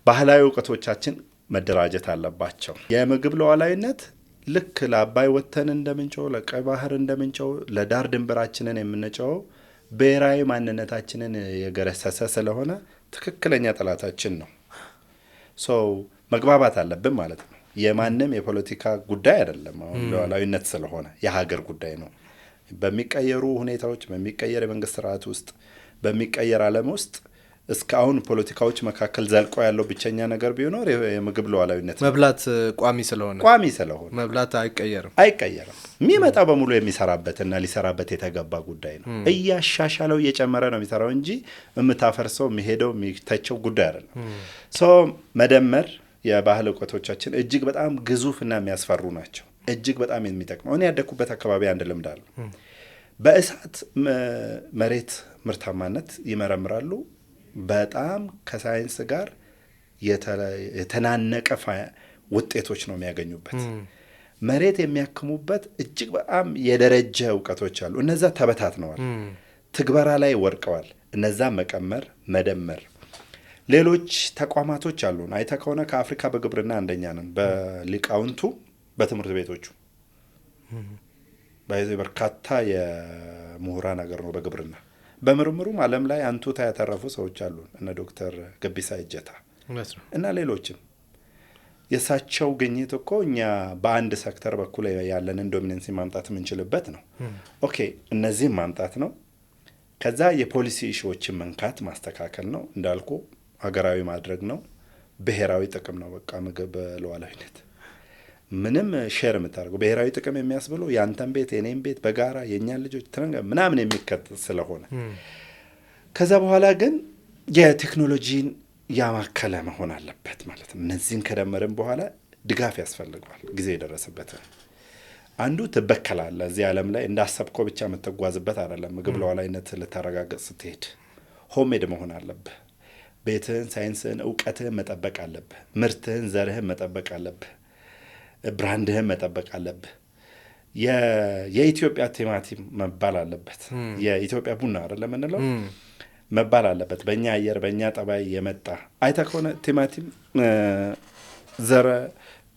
ባህላዊ እውቀቶቻችን መደራጀት አለባቸው። የምግብ ሉዓላዊነት ልክ ለአባይ ወተን እንደምንጨው፣ ለቀይ ባህር እንደምንጨው፣ ለዳር ድንበራችንን የምንጨው ብሔራዊ ማንነታችንን የገረሰሰ ስለሆነ ትክክለኛ ጠላታችን ነው። ሰው መግባባት አለብን ማለት ነው። የማንም የፖለቲካ ጉዳይ አይደለም። አሁን ሉዓላዊነት ስለሆነ የሀገር ጉዳይ ነው። በሚቀየሩ ሁኔታዎች፣ በሚቀየር የመንግስት ስርዓት ውስጥ፣ በሚቀየር ዓለም ውስጥ እስካሁን ፖለቲካዎች መካከል ዘልቆ ያለው ብቸኛ ነገር ቢኖር የምግብ ሉዓላዊነት መብላት ቋሚ ስለሆነ መብላት አይቀየርም። የሚመጣው በሙሉ የሚሰራበትና ሊሰራበት የተገባ ጉዳይ ነው። እያሻሻለው እየጨመረ ነው የሚሰራው እንጂ የምታፈርሰው የሚሄደው የሚተቸው ጉዳይ አይደለም። መደመር የባህል እውቀቶቻችን እጅግ በጣም ግዙፍና የሚያስፈሩ ናቸው። እጅግ በጣም የሚጠቅመው እኔ ያደኩበት አካባቢ አንድ ልምድ አለ። በእሳት መሬት ምርታማነት ይመረምራሉ። በጣም ከሳይንስ ጋር የተናነቀ ውጤቶች ነው የሚያገኙበት። መሬት የሚያክሙበት እጅግ በጣም የደረጀ እውቀቶች አሉ። እነዛ ተበታትነዋል፣ ትግበራ ላይ ወድቀዋል። እነዛ መቀመር፣ መደመር። ሌሎች ተቋማቶች አሉን። አይተ ከሆነ ከአፍሪካ በግብርና አንደኛ ነን። በሊቃውንቱ በትምህርት ቤቶቹ በርካታ የምሁራን ሀገር ነው በግብርና። በምርምሩም ዓለም ላይ አንቱታ ያተረፉ ሰዎች አሉ። እነ ዶክተር ገቢሳ እጀታ እና ሌሎችም። የእሳቸው ግኝት እኮ እኛ በአንድ ሴክተር በኩል ያለንን ዶሚነንሲ ማምጣት የምንችልበት ነው። ኦኬ፣ እነዚህም ማምጣት ነው። ከዛ የፖሊሲ ኢሹዎችን መንካት ማስተካከል ነው። እንዳልኩ ሀገራዊ ማድረግ ነው፣ ብሔራዊ ጥቅም ነው። በቃ ምግብ ሉዓላዊነት ምንም ሼር የምታደርገው ብሔራዊ ጥቅም የሚያስብለው ያንተን ቤት የኔን ቤት በጋራ የእኛን ልጆች ምናምን የሚከተል ስለሆነ ከዛ በኋላ ግን የቴክኖሎጂን ያማከለ መሆን አለበት ማለት ነው። እነዚህን ከደመርን በኋላ ድጋፍ ያስፈልገዋል። ጊዜ የደረሰበት አንዱ ትበከላለ። እዚህ ዓለም ላይ እንዳሰብከው ብቻ የምትጓዝበት አይደለም። ምግብ ሉዓላዊነት ልታረጋግጥ ስትሄድ ሆሜድ መሆን አለብህ። ቤትህን፣ ሳይንስህን፣ እውቀትህን መጠበቅ አለብህ። ምርትህን፣ ዘርህን መጠበቅ አለብህ። ብራንድህን መጠበቅ አለብህ። የኢትዮጵያ ቲማቲም መባል አለበት። የኢትዮጵያ ቡና አይደለም እንለው መባል አለበት። በእኛ አየር በእኛ ጠባይ የመጣ አይተህ ከሆነ ቲማቲም ዘረ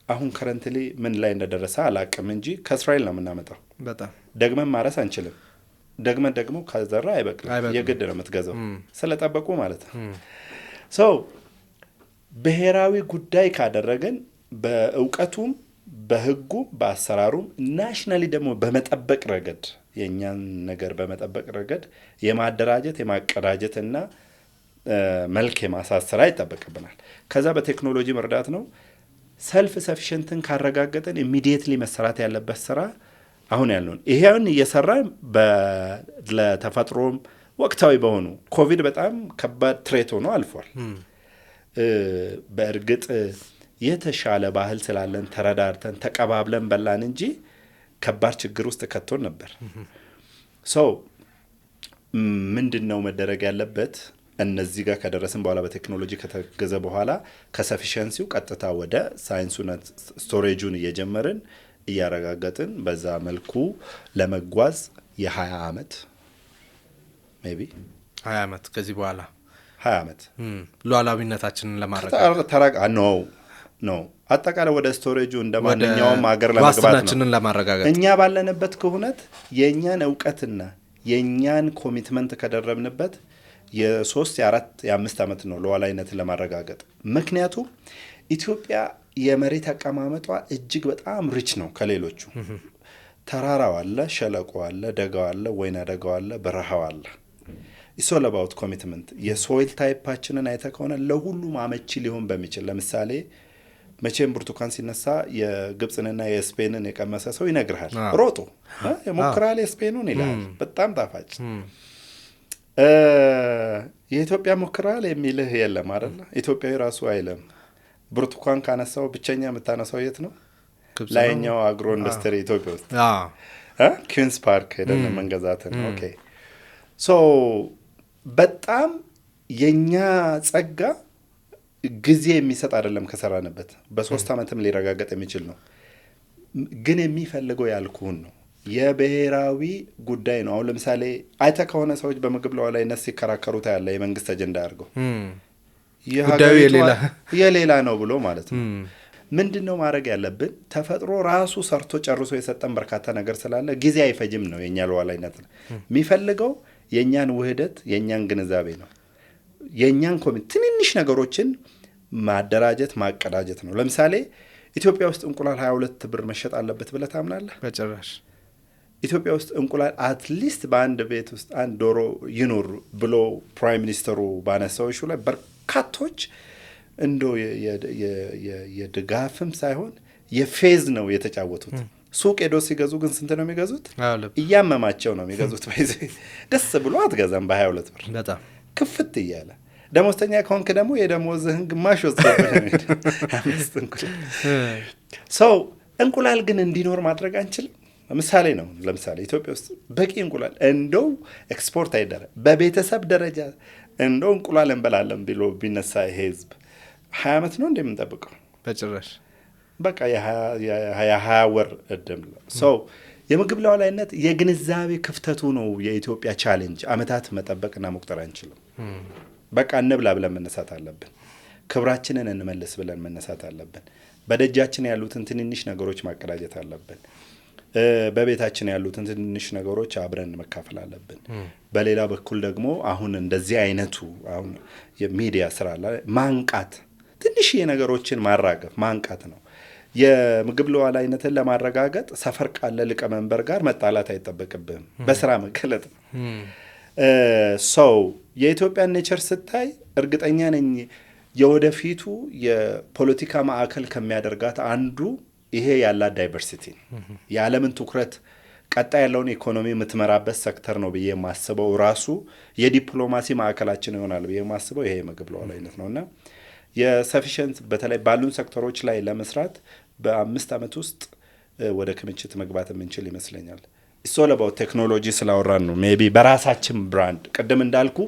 አሁን ከረንትሊ ምን ላይ እንደደረሰ አላቅም እንጂ ከእስራኤል ነው የምናመጣው። በጣም ደግመን ማረስ አንችልም። ደግመን ደግሞ ከዘራ አይበቅልም። የግድ ነው የምትገዛው ስለጠበቁ ማለት ነው። ሰው ብሔራዊ ጉዳይ ካደረገን በእውቀቱም በህጉም በአሰራሩም ናሽናሊ ደግሞ በመጠበቅ ረገድ የእኛን ነገር በመጠበቅ ረገድ የማደራጀት የማቀዳጀትና መልክ የማሳሰራ ይጠበቅብናል። ከዛ በቴክኖሎጂ መርዳት ነው። ሰልፍ ሰፊሽንትን ካረጋገጠን ኢሚዲየትሊ መሰራት ያለበት ስራ አሁን ያለውን ይሄውን እየሰራ ለተፈጥሮም ወቅታዊ በሆኑ ኮቪድ በጣም ከባድ ትሬት ሆኖ አልፏል። በእርግጥ የተሻለ ባህል ስላለን ተረዳርተን ተቀባብለን በላን እንጂ ከባድ ችግር ውስጥ ከቶን ነበር። ሶ ምንድነው መደረግ ያለበት? እነዚህ ጋር ከደረስን በኋላ በቴክኖሎጂ ከተገዘ በኋላ ከሰፊሸንሲው ቀጥታ ወደ ሳይንሱና ስቶሬጁን እየጀመርን እያረጋገጥን በዛ መልኩ ለመጓዝ የ20 ዓመት ሜቢ 20 ዓመት ከዚህ በኋላ 20 ዓመት ሉዓላዊነታችንን ለማረጋገጥ ነው አጠቃላይ ወደ ስቶሬጁ እንደማንኛውም ሀገር ለማረጋገጥ እኛ ባለንበት ከሆነት የኛን እውቀትና የኛን ኮሚትመንት ከደረብንበት የ3 የ4 የ5 ዓመት ነው ሉዓላዊነትን ለማረጋገጥ። ምክንያቱም ኢትዮጵያ የመሬት አቀማመጧ እጅግ በጣም ሪች ነው ከሌሎቹ። ተራራው አለ፣ ሸለቆ አለ፣ ደጋው አለ፣ ወይና ደጋው አለ፣ በረሃው አለ። ኢትስ ኦል አባውት ኮሚትመንት። የሶይል ታይፓችንን አይተህ ከሆነ ለሁሉም አመቺ ሊሆን በሚችል ለምሳሌ መቼም ብርቱካን ሲነሳ የግብፅንና የስፔንን የቀመሰ ሰው ይነግርሃል ሮጦ የሞክራል የስፔኑን ይላል በጣም ጣፋጭ። የኢትዮጵያ ሞክራል የሚልህ የለም አይደል? ኢትዮጵያዊ ራሱ አይለም። ብርቱካን ካነሳው ብቸኛ የምታነሳው የት ነው? ላይኛው አግሮ ኢንዱስትሪ ኢትዮጵያ ውስጥ ኩዊንስ ፓርክ ሄደን መንገዛትን። ኦኬ ሶ በጣም የኛ ጸጋ ጊዜ የሚሰጥ አይደለም። ከሰራንበት በ3 ዓመትም ሊረጋገጥ የሚችል ነው። ግን የሚፈልገው ያልኩህን ነው። የብሔራዊ ጉዳይ ነው። አሁን ለምሳሌ አይተህ ከሆነ ሰዎች በምግብ ሉዓላዊነት ሲከራከሩት ያለ የመንግስት አጀንዳ አድርገው ጉዳዩ የሌላ ነው ብሎ ማለት ነው። ምንድነው ማድረግ ያለብን? ተፈጥሮ ራሱ ሰርቶ ጨርሶ የሰጠን በርካታ ነገር ስላለ ጊዜ አይፈጅም ነው የኛ ሉዓላዊነት ነው የሚፈልገው። የኛን ውህደት የኛን ግንዛቤ ነው። የኛን ትንንሽ ነገሮችን ማደራጀት ማቀዳጀት ነው። ለምሳሌ ኢትዮጵያ ውስጥ እንቁላል 22 ብር መሸጥ አለበት ብለህ ታምናለህ? በጭራሽ። ኢትዮጵያ ውስጥ እንቁላል አትሊስት በአንድ ቤት ውስጥ አንድ ዶሮ ይኑር ብሎ ፕራይም ሚኒስተሩ ባነሳው ኢሹ ላይ በርካቶች እንደው የድጋፍም ሳይሆን የፌዝ ነው የተጫወቱት። ሱቅ ሄዶ ሲገዙ ግን ስንት ነው የሚገዙት? እያመማቸው ነው የሚገዙት። ባይዘ ደስ ብሎ አትገዛም በ22 ብር በጣም ክፍት እያለ። ደሞዝተኛ ከሆንክ ደግሞ የደሞዝህን ግማሽ ወስደህ ሰው እንቁላል ግን እንዲኖር ማድረግ አንችልም። ምሳሌ ነው። ለምሳሌ ኢትዮጵያ ውስጥ በቂ እንቁላል እንደው ኤክስፖርት አይደረግ በቤተሰብ ደረጃ እንደው እንቁላል እንበላለን ብሎ ቢነሳ ይሄ ህዝብ 20 ዓመት ነው እንደምንጠብቀው? በጭራሽ። በቃ የ20 ወር እድም ሰው የምግብ ሉዓላዊነት የግንዛቤ ክፍተቱ ነው የኢትዮጵያ ቻሌንጅ። አመታት መጠበቅና መቁጠር አንችልም። በቃ እንብላ ብለን መነሳት አለብን። ክብራችንን እንመልስ ብለን መነሳት አለብን። በደጃችን ያሉትን ትንንሽ ነገሮች ማቀዳጀት አለብን። በቤታችን ያሉትን ትንንሽ ነገሮች አብረን መካፈል አለብን። በሌላ በኩል ደግሞ አሁን እንደዚህ አይነቱ አሁን የሚዲያ ስራ ላይ ማንቃት፣ ትንሽ ነገሮችን ማራገፍ ማንቃት ነው። የምግብ ሉዓላዊነትን ለማረጋገጥ ሰፈር ቃለ ሊቀመንበር ጋር መጣላት አይጠበቅብህም። በስራ መገለጥ ነው። ሰው የኢትዮጵያን ኔቸር ስታይ እርግጠኛ ነኝ የወደፊቱ የፖለቲካ ማዕከል ከሚያደርጋት አንዱ ይሄ ያላት ዳይቨርሲቲ የዓለምን ትኩረት ቀጣይ ያለውን ኢኮኖሚ የምትመራበት ሴክተር ነው ብዬ የማስበው ራሱ የዲፕሎማሲ ማዕከላችን ይሆናል ብዬ የማስበው ይሄ የምግብ ሉዓላዊነት ነውና የሰፊሽንት በተለይ ባሉን ሴክተሮች ላይ ለመስራት በ5 ዓመት ውስጥ ወደ ክምችት መግባት የምንችል ይመስለኛል። ኢሶለባው ቴክኖሎጂ ስላወራን ነው ሜቢ በራሳችን ብራንድ ቅድም እንዳልኩ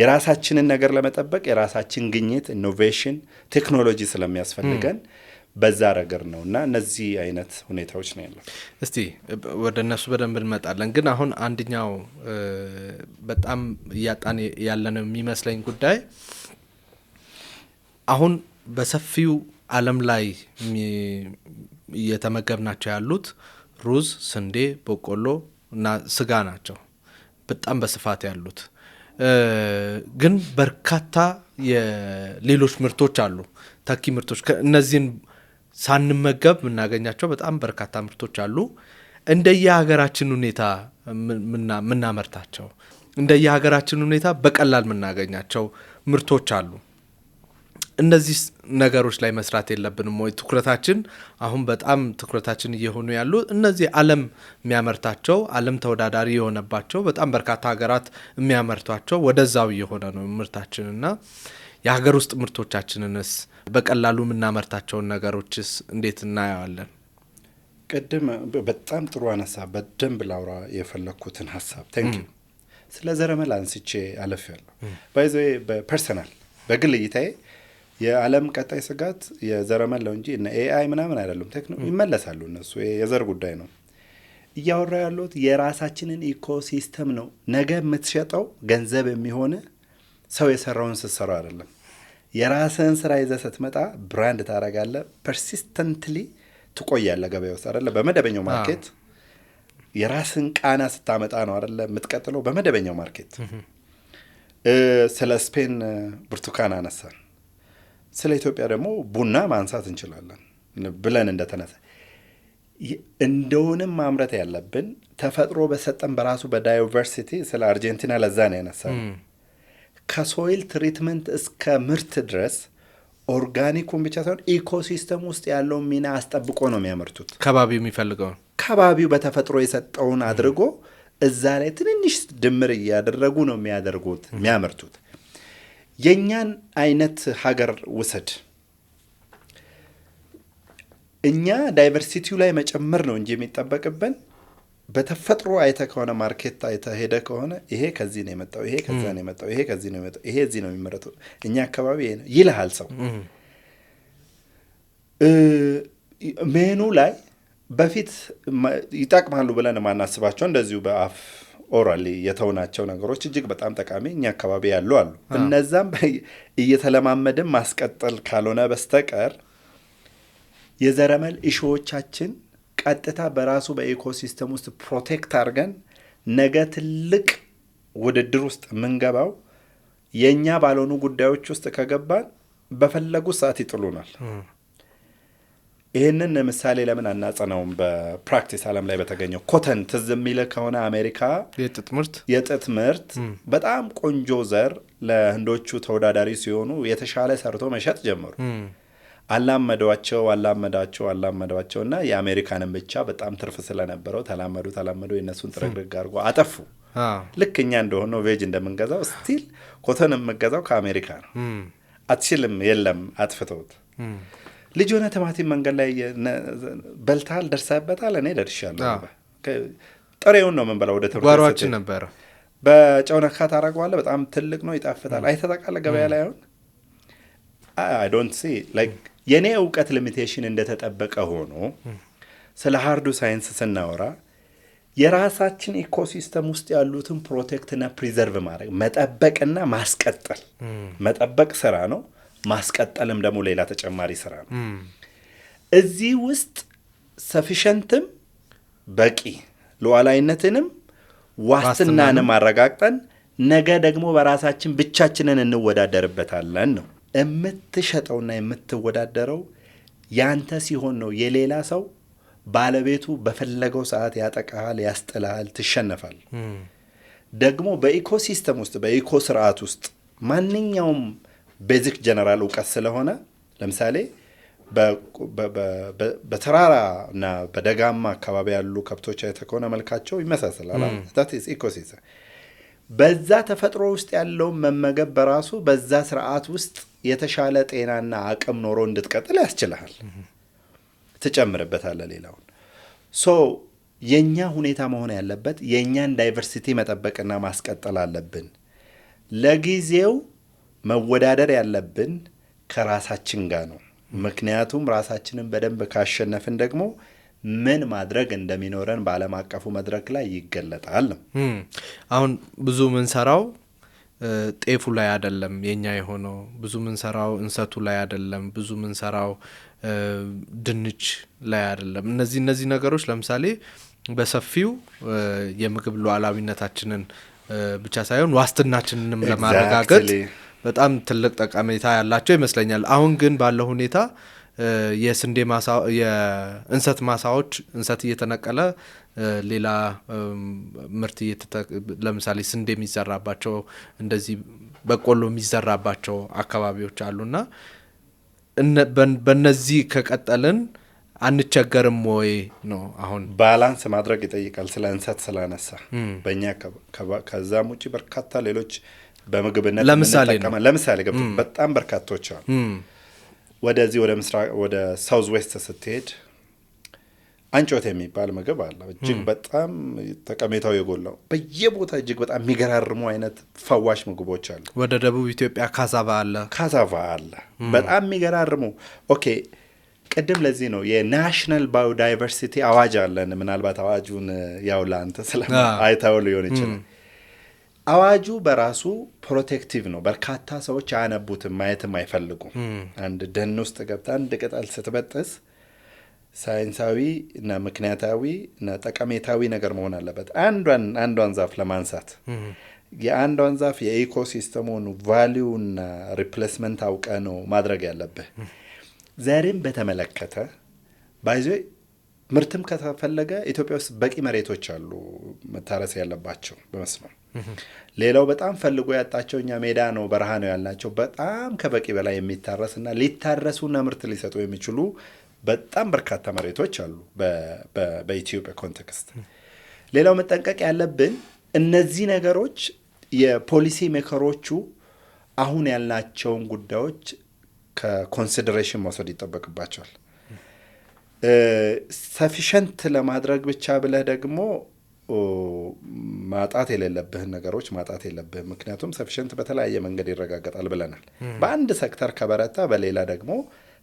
የራሳችንን ነገር ለመጠበቅ የራሳችን ግኝት ኢኖቬሽን ቴክኖሎጂ ስለሚያስፈልገን በዛ ረገር ነውና እነዚህ አይነት ሁኔታዎች ነው ያለው። እስቲ ወደ እነሱ በደንብ እንመጣለን። ግን አሁን አንደኛው በጣም እያጣን ያለነው የሚመስለኝ ጉዳይ አሁን በሰፊው ዓለም ላይ እየተመገብናቸው ያሉት ሩዝ፣ ስንዴ፣ በቆሎ እና ስጋ ናቸው በጣም በስፋት ያሉት። ግን በርካታ የሌሎች ምርቶች አሉ ተኪ ምርቶች እነዚህን ሳንመገብ የምናገኛቸው በጣም በርካታ ምርቶች አሉ። እንደየሀገራችን ሁኔታ ምናመርታቸው እንደየሀገራችን ሁኔታ በቀላል የምናገኛቸው ምርቶች አሉ። እነዚህ ነገሮች ላይ መስራት የለብንም ወይ? ትኩረታችን አሁን በጣም ትኩረታችን እየሆኑ ያሉ እነዚህ ዓለም የሚያመርታቸው ዓለም ተወዳዳሪ የሆነባቸው በጣም በርካታ ሀገራት የሚያመርቷቸው ወደዛው እየሆነ ነው ምርታችንና የሀገር ውስጥ ምርቶቻችንንስ በቀላሉ የምናመርታቸውን ነገሮችስ እንዴት እናየዋለን? ቅድም በጣም ጥሩ አነሳ። በደንብ ላውራ የፈለኩትን ሀሳብ ታንክ ዩ። ስለ ዘረመል አንስቼ አለፌያለሁ። ባይዘ በፐርሰናል በግል እይታዬ የዓለም ቀጣይ ስጋት የዘረመል ነው እንጂ እና ኤአይ ምናምን አይደለም። ይመለሳሉ እነሱ የዘር ጉዳይ ነው። እያወራ ያሉት የራሳችንን ኢኮሲስተም ነው። ነገ የምትሸጠው ገንዘብ የሚሆን ሰው የሰራውን ስትሰራው አይደለም። የራስህን ስራ ይዘህ ስትመጣ ብራንድ ታደርጋለህ። ፐርሲስተንትሊ ትቆያለህ ገበያ ውስጥ አይደለ? በመደበኛው ማርኬት የራስህን ቃና ስታመጣ ነው አይደለ የምትቀጥለው በመደበኛው ማርኬት። ስለ ስፔን ብርቱካን አነሳን። ስለ ኢትዮጵያ ደግሞ ቡና ማንሳት እንችላለን ብለን እንደተነሳ እንደውንም ማምረት ያለብን ተፈጥሮ በሰጠን በራሱ በዳይቨርሲቲ ስለ አርጀንቲና ለዛ ነው ያነሳን። ከሶይል ትሪትመንት እስከ ምርት ድረስ ኦርጋኒኩን ብቻ ሳይሆን ኢኮሲስተም ውስጥ ያለውን ሚና አስጠብቆ ነው የሚያመርቱት። ከባቢው የሚፈልገውን ከባቢው በተፈጥሮ የሰጠውን አድርጎ እዛ ላይ ትንንሽ ድምር እያደረጉ ነው የሚያመርቱት። የኛን አይነት ሀገር ውሰድ። እኛ ዳይቨርሲቲው ላይ መጨመር ነው እንጂ የሚጠበቅብን በተፈጥሮ አይተ ከሆነ ማርኬት አይተ ሄደ ከሆነ ይሄ ከዚህ ነው የመጣው፣ ይሄ ከዛ ነው የመጣው፣ ይሄ ከዚህ ነው የመጣው፣ ይሄ እዚህ ነው የሚመረተው፣ እኛ አካባቢ ይሄ ነው ይልሃል ሰው። ሜኑ ላይ በፊት ይጠቅማሉ ብለን ማናስባቸው እንደዚሁ በአፍ ኦራሊ የተውናቸው ነገሮች እጅግ በጣም ጠቃሚ እኛ አካባቢ ያሉ አሉ። እነዛም እየተለማመድን ማስቀጠል ካልሆነ በስተቀር የዘረመል ኢሹዎቻችን ቀጥታ በራሱ በኢኮሲስተም ውስጥ ፕሮቴክት አድርገን ነገ ትልቅ ውድድር ውስጥ የምንገባው የእኛ ባልሆኑ ጉዳዮች ውስጥ ከገባን በፈለጉ ሰዓት ይጥሉናል። ይህንን ምሳሌ ለምን አናጸናውም? በፕራክቲስ ዓለም ላይ በተገኘው ኮተን ትዝ የሚልህ ከሆነ አሜሪካ የጥጥ ምርት በጣም ቆንጆ ዘር ለህንዶቹ ተወዳዳሪ ሲሆኑ የተሻለ ሰርቶ መሸጥ ጀመሩ። አላመዷቸው እና የአሜሪካንን ብቻ በጣም ትርፍ ስለነበረው ተላመዱ የእነሱን ጥርግርግ አድርጎ አጠፉ። ልክ እኛ እንደሆነው ቬጅ እንደምንገዛው ስቲል ኮተን የምገዛው ከአሜሪካ ነው። አትችልም፣ የለም አጥፍተውት። ልጅ ሆነ ቲማቲም መንገድ ላይ በልታል፣ ደርሰበታል። እኔ ደርሻለሁ። ጥሬውን ነው የምንበላው። ወደ ጓሯችን ነበረ። በጨው ነካ ታደርገዋለህ። በጣም ትልቅ ነው፣ ይጣፍጣል። አይተጠቃለ ገበያ ላይ አሁን አይ ዶንት ሲ ላይክ የኔ እውቀት ሊሚቴሽን እንደተጠበቀ ሆኖ ስለ ሃርዱ ሳይንስ ስናወራ የራሳችን ኢኮሲስተም ውስጥ ያሉትን ፕሮቴክትና ፕሪዘርቭ ማድረግ መጠበቅና ማስቀጠል። መጠበቅ ስራ ነው፣ ማስቀጠልም ደግሞ ሌላ ተጨማሪ ስራ ነው። እዚህ ውስጥ ሰፊሸንትም በቂ ሉዓላዊነትንም ዋስትናንም አረጋግጠን ነገ ደግሞ በራሳችን ብቻችንን እንወዳደርበታለን ነው። የምትሸጠውና የምትወዳደረው ያንተ ሲሆን ነው። የሌላ ሰው ባለቤቱ በፈለገው ሰዓት ያጠቃሃል፣ ያስጥልሃል፣ ትሸነፋል። ደግሞ በኢኮሲስተም ውስጥ በኢኮ ስርዓት ውስጥ ማንኛውም ቤዚክ ጀነራል እውቀት ስለሆነ ለምሳሌ በተራራ እና በደጋማ አካባቢ ያሉ ከብቶች አይተህ ከሆነ መልካቸው ይመሳሰላል። ዛት ኢዝ ኢኮሲስተም። በዛ ተፈጥሮ ውስጥ ያለውን መመገብ በራሱ በዛ ስርዓት ውስጥ የተሻለ ጤናና አቅም ኖሮ እንድትቀጥል ያስችልሃል። ትጨምርበታለህ ሌላውን። ሶ የኛ ሁኔታ መሆን ያለበት የኛን ዳይቨርሲቲ መጠበቅና ማስቀጠል አለብን። ለጊዜው መወዳደር ያለብን ከራሳችን ጋር ነው። ምክንያቱም ራሳችንን በደንብ ካሸነፍን ደግሞ ምን ማድረግ እንደሚኖረን በዓለም አቀፉ መድረክ ላይ ይገለጣል። አሁን ብዙ ምንሰራው ጤፉ ላይ አይደለም የኛ የሆነው፣ ብዙ ምንሰራው እንሰቱ ላይ አይደለም፣ ብዙ ምንሰራው ድንች ላይ አይደለም። እነዚህ ነገሮች ለምሳሌ በሰፊው የምግብ ሉዓላዊነታችንን ብቻ ሳይሆን ዋስትናችንንም ለማረጋገጥ በጣም ትልቅ ጠቀሜታ ያላቸው ይመስለኛል። አሁን ግን ባለው ሁኔታ የስንዴ ማሳ የእንሰት ማሳዎች እንሰት እየተነቀለ ሌላ ምርት ለምሳሌ ስንዴ የሚዘራባቸው እንደዚህ በቆሎ የሚዘራባቸው አካባቢዎች አሉና በእነዚህ ከቀጠልን አንቸገርም ወይ ነው? አሁን ባላንስ ማድረግ ይጠይቃል። ስለ እንሰት ስላነሳ በእኛ ከዛም ውጭ በርካታ ሌሎች በምግብነት ለምሳሌ ገብቶ በጣም በርካቶች አሉ። ወደዚህ ወደ ምስራቅ ወደ ሳውዝ ዌስት ስትሄድ አንጮት የሚባል ምግብ አለ። እጅግ በጣም ጠቀሜታው የጎላው በየቦታ እጅግ በጣም የሚገራርሙ አይነት ፈዋሽ ምግቦች አሉ። ወደ ደቡብ ኢትዮጵያ ካዛቫ አለ በጣም የሚገራርሙ። ኦኬ ቅድም ለዚህ ነው የናሽናል ባዮዳይቨርሲቲ አዋጅ አለን። ምናልባት አዋጁን ያው ለአንተ አይታው ሊሆን ይችላል። አዋጁ በራሱ ፕሮቴክቲቭ ነው። በርካታ ሰዎች አያነቡትም፣ ማየትም አይፈልጉም። አንድ ደን ውስጥ ገብታ አንድ ቅጠል ስትበጥስ ሳይንሳዊ እና ምክንያታዊ እና ጠቀሜታዊ ነገር መሆን አለበት። አንዷን ዛፍ ለማንሳት የአንዷን ዛፍ የኢኮሲስተሙን ቫሊዩ እና ሪፕሌስመንት አውቀ ነው ማድረግ ያለብህ። ዘርም በተመለከተ ባይዞ ምርትም ከተፈለገ ኢትዮጵያ ውስጥ በቂ መሬቶች አሉ መታረስ ያለባቸው በመስኖ። ሌላው በጣም ፈልጎ ያጣቸው እኛ ሜዳ ነው በረሃ ነው ያልናቸው በጣም ከበቂ በላይ የሚታረስና ሊታረሱና ምርት ሊሰጡ የሚችሉ በጣም በርካታ መሬቶች አሉ በኢትዮጵያ ኮንቴክስት። ሌላው መጠንቀቅ ያለብን እነዚህ ነገሮች የፖሊሲ ሜከሮቹ አሁን ያልናቸውን ጉዳዮች ከኮንሲደሬሽን መውሰድ ይጠበቅባቸዋል። ሰፊሸንት ለማድረግ ብቻ ብለህ ደግሞ ማጣት የሌለብህን ነገሮች ማጣት የለብህም። ምክንያቱም ሰፊሸንት በተለያየ መንገድ ይረጋገጣል ብለናል። በአንድ ሴክተር ከበረታ በሌላ ደግሞ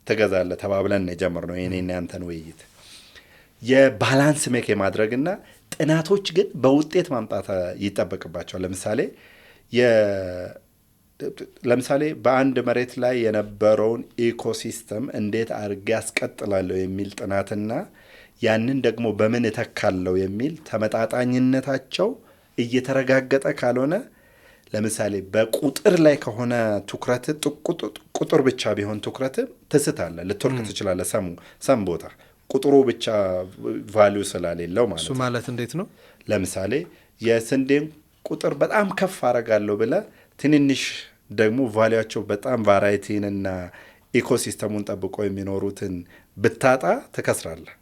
ትገዛለህ ተባብለን የጀመርነው የኔና ያንተን ውይይት የባላንስ ሜክ የማድረግና ጥናቶች ግን በውጤት ማምጣት ይጠበቅባቸዋል። ለምሳሌ በአንድ መሬት ላይ የነበረውን ኢኮሲስተም እንዴት አድርጌ ያስቀጥላለሁ የሚል ጥናትና ያንን ደግሞ በምን እተካለሁ የሚል ተመጣጣኝነታቸው እየተረጋገጠ ካልሆነ ለምሳሌ በቁጥር ላይ ከሆነ ትኩረት ቁጥር ብቻ ቢሆን ትኩረት ትስታለህ፣ ልትወርቅ ትችላለህ። ሰም ቦታ ቁጥሩ ብቻ ቫልዩ ስላሌለው ማለት ነው። እሱ ማለት እንዴት ነው? ለምሳሌ የስንዴን ቁጥር በጣም ከፍ አረጋለሁ ብለህ ትንንሽ ደግሞ ቫልዩአቸው በጣም ቫራይቲንና ኢኮሲስተሙን ጠብቆ የሚኖሩትን ብታጣ ትከስራለህ።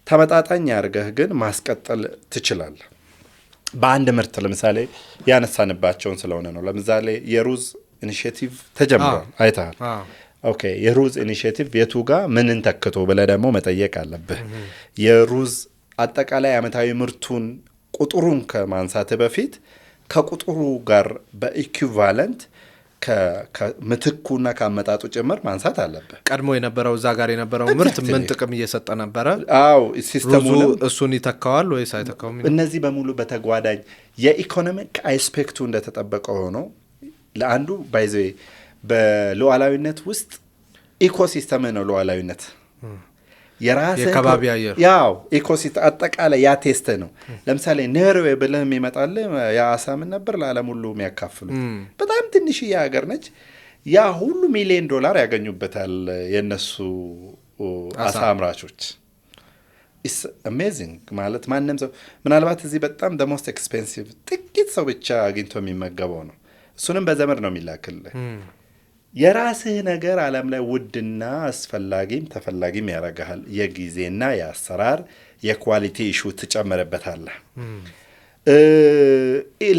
ተመጣጣኝ አድርገህ ግን ማስቀጠል ትችላለህ። በአንድ ምርት ለምሳሌ ያነሳንባቸውን ስለሆነ ነው። ለምሳሌ የሩዝ ኢኒሼቲቭ ተጀምሯል፣ አይተሃል። ኦኬ የሩዝ ኢኒሼቲቭ የቱ ጋር ምንን ተክቶ ብለህ ደግሞ መጠየቅ አለብህ። የሩዝ አጠቃላይ ዓመታዊ ምርቱን ቁጥሩን ከማንሳት በፊት ከቁጥሩ ጋር በኢኩቫለንት ከምትኩና ከአመጣጡ ጭምር ማንሳት አለብህ። ቀድሞ የነበረው እዛ ጋር የነበረው ምርት ምን ጥቅም እየሰጠ ነበረ? አዎ ሲስተሙን እሱን ይተካዋል ወይስ አይተካውም? እነዚህ በሙሉ በተጓዳኝ የኢኮኖሚክ አስፔክቱ እንደተጠበቀ ሆኖ ለአንዱ ባይዘ በሉዓላዊነት ውስጥ ኢኮሲስተም ነው ሉዓላዊነት። የራስህ የከባቢ አየር ያው ኢኮሲስተም አጠቃላይ ያ ቴስት ነው። ለምሳሌ ኖርዌይ ብለህ የሚመጣል ያ አሳ ምን ነበር ለዓለም ሁሉ የሚያካፍሉት በጣም ትንሽዬ ሀገር ነች። ያ ሁሉ $1 ሚሊዮን ያገኙበታል የነሱ አሳ አምራቾች። ኢስ አሜዚንግ ማለት ማንም ሰው ምናልባት እዚህ በጣም the most expensive ጥቂት ሰው ብቻ አግኝቶ የሚመገበው ነው። እሱንም በዘመድ ነው የሚላክልህ። የራስህ ነገር ዓለም ላይ ውድና አስፈላጊም ተፈላጊም ያደርግሃል። የጊዜና የአሰራር የኳሊቲ ኢሹ ትጨምርበታለህ።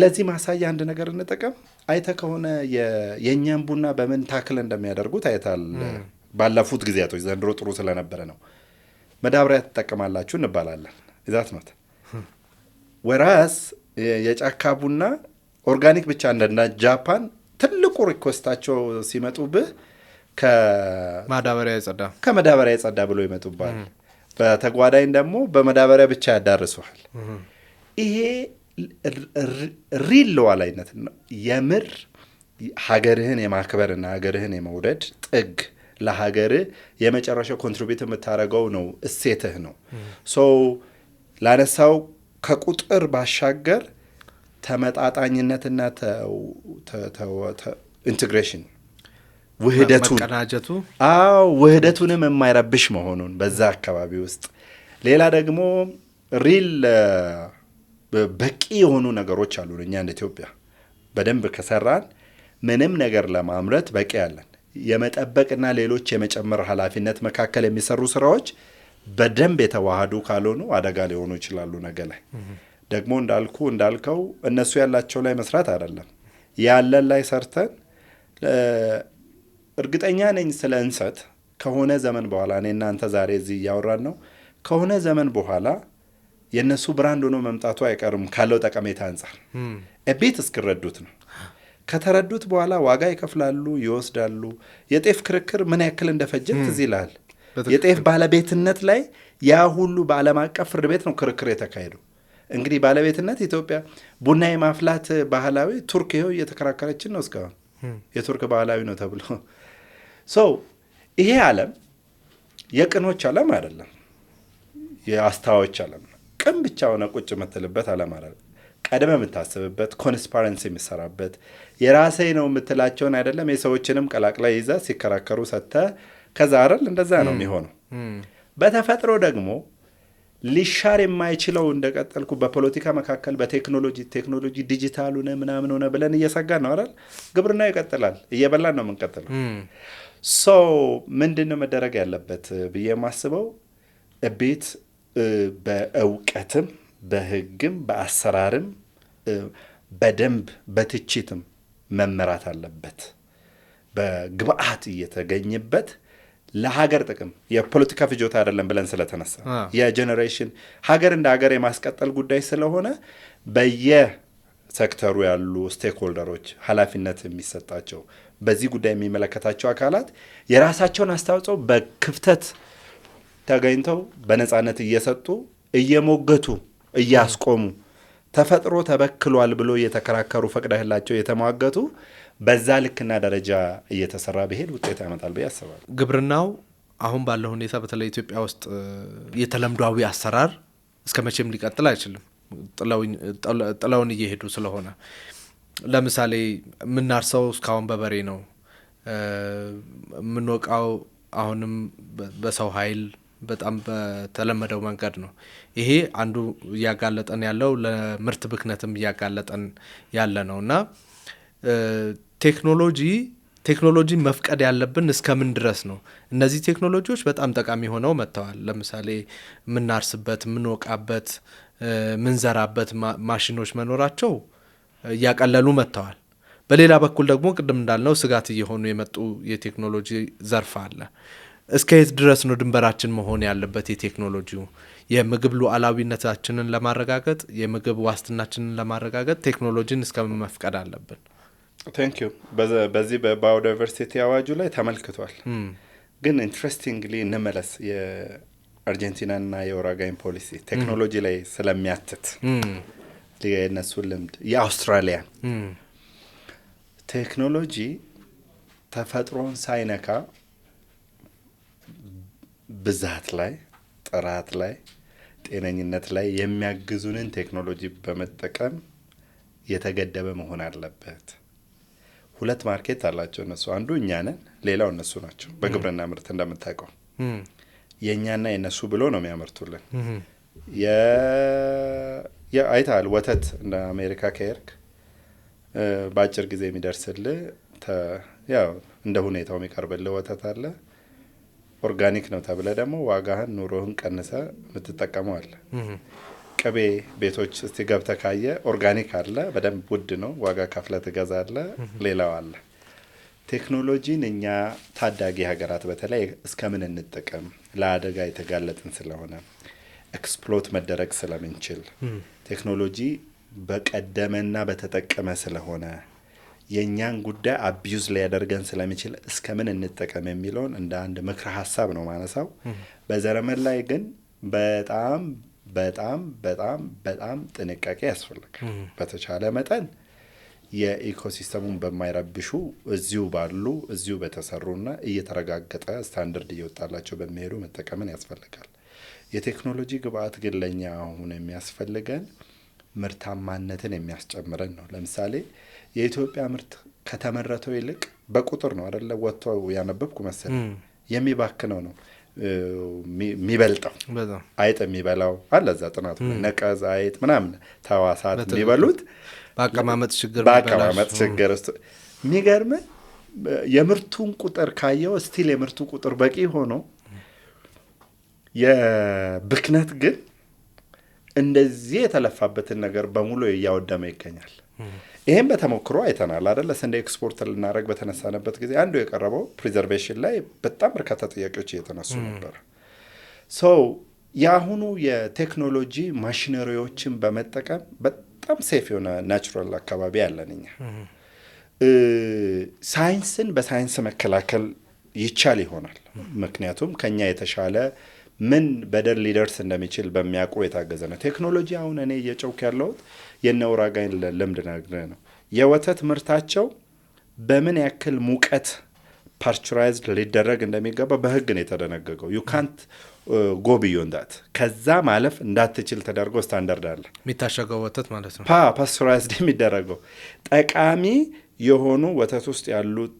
ለዚህ ማሳያ አንድ ነገር እንጠቀም። አይተህ ከሆነ የእኛን ቡና በምን ታክል እንደሚያደርጉት አይታል። ባለፉት ጊዜያቶች ዘንድሮ ጥሩ ስለነበረ ነው። መዳበሪያ ትጠቀማላችሁ እንባላለን። ይዛት ነው ወራስ የጫካ ቡና ኦርጋኒክ ብቻ እንደ ጃፓን ትልቁ ሪኮስታቸው ሲመጡብህ ከመዳበሪያ የጸዳ ብሎ ይመጡባል። በተጓዳኝ ደግሞ በመዳበሪያ ብቻ ያዳርሱሃል። ይሄ ሪል ሉዓላዊነት ነው። የምር ሀገርህን የማክበርና ሀገርህን የመውደድ ጥግ ለሀገርህ የመጨረሻው ኮንትሪቢዩት የምታደርገው ነው፣ እሴትህ ነው። ሰው ላነሳው ከቁጥር ባሻገር ተመጣጣኝነትና ኢንቴግሬሽን ውህደቱንም የማይረብሽ መሆኑን በዛ አካባቢ ውስጥ ሌላ ደግሞ ሪል በቂ የሆኑ ነገሮች አሉ። እኛ እንደ ኢትዮጵያ በደንብ ከሰራን ምንም ነገር ለማምረት በቂ ያለን የመጠበቅና ሌሎች የመጨመር ኃላፊነት መካከል የሚሰሩ ስራዎች በደንብ የተዋሃዱ ካልሆኑ አደጋ ሊሆኑ ይችላሉ። ነገ ላይ ደግሞ እንዳልከው እነሱ ያላቸው ላይ መስራት አይደለም ያለን ላይ ሰርተን እርግጠኛ ነኝ ስለ እንሰት ከሆነ ዘመን በኋላ እኔ እናንተ ዛሬ እዚህ እያወራን ነው። ከሆነ ዘመን በኋላ የእነሱ ብራንድ ሆኖ መምጣቱ አይቀርም ካለው ጠቀሜታ አንጻር ቤት እስክረዱት ነው። ከተረዱት በኋላ ዋጋ ይከፍላሉ፣ ይወስዳሉ። የጤፍ ክርክር ምን ያክል እንደፈጀት እዚህ ይላል። የጤፍ ባለቤትነት ላይ ያ ሁሉ በዓለም አቀፍ ፍርድ ቤት ነው ክርክር የተካሄደው። እንግዲህ ባለቤትነት ኢትዮጵያ ቡና የማፍላት ባህላዊ ቱርክ ይኸው እየተከራከረችን ነው እስካሁን የቱርክ ባህላዊ ነው ተብሎ ይሄ ዓለም የቅኖች ዓለም አይደለም፣ የአስታዎች ዓለም ነው። ቅን ብቻ ሆነ ቁጭ የምትልበት ዓለም አይደለም። ቀድመ የምታስብበት ኮንስፓረንሲ የሚሰራበት የራሴ ነው የምትላቸውን አይደለም የሰዎችንም ቀላቅላ ይዘ ሲከራከሩ ሰተ ከዛ አይደል እንደዛ ነው የሚሆነው። በተፈጥሮ ደግሞ ሊሻር የማይችለው እንደቀጠልኩ በፖለቲካ መካከል በቴክኖሎጂ ዲጂታል ሆነ ምናምን ሆነ ብለን እየሰጋን ነው አይደል? ግብርና ይቀጥላል፣ እየበላን ነው የምንቀጥለው። ምንድን ነው መደረግ ያለበት ብዬ የማስበው ቤት በእውቀትም በሕግም በአሰራርም በደንብ በትችትም መመራት አለበት። በግብአት እየተገኘበት ለሀገር ጥቅም የፖለቲካ ፍጆታ አይደለም ብለን ስለተነሳ የጄኔሬሽን ሀገር እንደ ሀገር የማስቀጠል ጉዳይ ስለሆነ በየሴክተሩ ያሉ ስቴክሆልደሮች ኃላፊነት የሚሰጣቸው በዚህ ጉዳይ የሚመለከታቸው አካላት የራሳቸውን አስተዋጽኦ በክፍተት ተገኝተው በነፃነት እየሰጡ እየሞገቱ እያስቆሙ ተፈጥሮ ተበክሏል ብሎ እየተከራከሩ ፈቅደህላቸው የተሟገቱ በዛ ልክና ደረጃ እየተሰራ ብሄድ ውጤት ያመጣል ብዬ አስባለሁ። ግብርናው አሁን ባለው ሁኔታ በተለይ ኢትዮጵያ ውስጥ የተለምዷዊ አሰራር እስከ መቼም ሊቀጥል አይችልም። ጥለውን እየሄዱ ስለሆነ ለምሳሌ የምናርሰው እስካሁን በበሬ ነው፣ የምንወቃው አሁንም በሰው ኃይል በጣም በተለመደው መንገድ ነው። ይሄ አንዱ እያጋለጠን ያለው ለምርት ብክነትም እያጋለጠን ያለ ነው እና ቴክኖሎጂ መፍቀድ ያለብን እስከምን ድረስ ነው? እነዚህ ቴክኖሎጂዎች በጣም ጠቃሚ ሆነው መጥተዋል። ለምሳሌ የምናርስበት፣ የምንወቃበት፣ የምንዘራበት ማሽኖች መኖራቸው እያቀለሉ መጥተዋል። በሌላ በኩል ደግሞ ቅድም እንዳልነው ስጋት እየሆኑ የመጡ የቴክኖሎጂ ዘርፍ አለ። እስከ የት ድረስ ነው ድንበራችን መሆን ያለበት? የቴክኖሎጂው የምግብ ሉዓላዊነታችንን ለማረጋገጥ የምግብ ዋስትናችንን ለማረጋገጥ ቴክኖሎጂን እስከምን መፍቀድ አለብን? ቴንክ ዩ። በዚህ በባዮዳይቨርሲቲ አዋጁ ላይ ተመልክቷል። ግን ኢንትረስቲንግሊ እንመለስ የአርጀንቲናና የኡሩጓይን ፖሊሲ ቴክኖሎጂ ላይ ስለሚያትት የእነሱን ልምድ የአውስትራሊያን ቴክኖሎጂ ተፈጥሮን ሳይነካ ብዛት ላይ፣ ጥራት ላይ፣ ጤነኝነት ላይ የሚያግዙንን ቴክኖሎጂ በመጠቀም የተገደበ መሆን አለበት። ሁለት ማርኬት አላቸው እነሱ። አንዱ እኛ ነን፣ ሌላው እነሱ ናቸው። በግብርና ምርት እንደምታውቀው የኛና የነሱ ብሎ ነው የሚያመርቱልን። አይታል ወተት እንደ አሜሪካ ከሄድክ በአጭር ጊዜ የሚደርስልህ ያው እንደ ሁኔታው የሚቀርብልህ ወተት አለ። ኦርጋኒክ ነው ተብለ ደግሞ ዋጋህን ኑሮህን ቀንሰ የምትጠቀመው አለ። ቅቤ ቤቶች እስቲ ገብተህ ካየ ኦርጋኒክ አለ፣ በደንብ ውድ ነው፣ ዋጋ ከፍለህ ትገዛለህ። ሌላው አለ። ቴክኖሎጂን እኛ ታዳጊ ሀገራት በተለይ እስከምን እንጠቀም፣ ለአደጋ የተጋለጥን ስለሆነ ኤክስፕሎት መደረግ ስለምንችል ቴክኖሎጂ በቀደመና በተጠቀመ ስለሆነ የኛን ጉዳይ አቢዩዝ ሊያደርገን ስለሚችል እስከምን እንጠቀም የሚለውን እንደ አንድ ምክረ ሀሳብ ነው ማነሳው። በዘረመን ላይ ግን በጣም በጣም በጣም በጣም ጥንቃቄ ያስፈልጋል። በተቻለ መጠን የኢኮሲስተሙን በማይረብሹ እዚሁ ባሉ እዚሁ በተሰሩና እየተረጋገጠ ስታንዳርድ እየወጣላቸው በሚሄዱ መጠቀምን ያስፈልጋል። የቴክኖሎጂ ግብአት ግን ለኛ አሁን የሚያስፈልገን ምርታማነትን የሚያስጨምረን ነው። ለምሳሌ የኢትዮጵያ ምርት ከተመረተው ይልቅ በቁጥር ነው አይደለ ወጥቶ ያነበብኩ መሰለኝ የሚባክነው ነው የሚበልጠው። አይጥ የሚበላው አለ እዛ ጥናቱ ላይ ነቀዝ፣ አይጥ ምናምን ተዋሳት የሚበሉት በአቀማመጥ ችግር የሚገርም የምርቱን ቁጥር ካየው ስቲል የምርቱ ቁጥር በቂ ሆኖ የብክነት ግን እንደዚህ የተለፋበትን ነገር በሙሉ እያወደመ ይገኛል። ይሄን በተሞክሮ አይተናል አይደለ? ስንዴ ኤክስፖርት ልናደርግ በተነሳነበት ጊዜ አንዱ የቀረበው ፕሪዘርቬሽን ላይ በጣም በርካታ ጥያቄዎች እየተነሱ ነበር። የአሁኑ የቴክኖሎጂ ማሽነሪዎችን በመጠቀም በጣም ሴፍ የሆነ ናቹራል አካባቢ ያለን እኛ ሳይንስን በሳይንስ መከላከል ይቻል ይሆናል። ምክንያቱም ከኛ የተሻለ ምን በደል ሊደርስ እንደሚችል በሚያውቁ የታገዘ ነው ቴክኖሎጂ። አሁን እኔ እየጨውክ ያለሁት የነውራጋይን ልምድ ነው። የወተት ምርታቸው በምን ያክል ሙቀት ፓስቸራይዝድ ሊደረግ እንደሚገባ በህግ ነው የተደነገገው። ዩ ካንት ጎ ቢዮንድ ዳት፣ ከዛ ማለፍ እንዳትችል ተደርጎ ስታንዳርድ አለ። የሚታሸገው ወተት ማለት ነው ፓስቸራይዝድ የሚደረገው ጠቃሚ የሆኑ ወተት ውስጥ ያሉት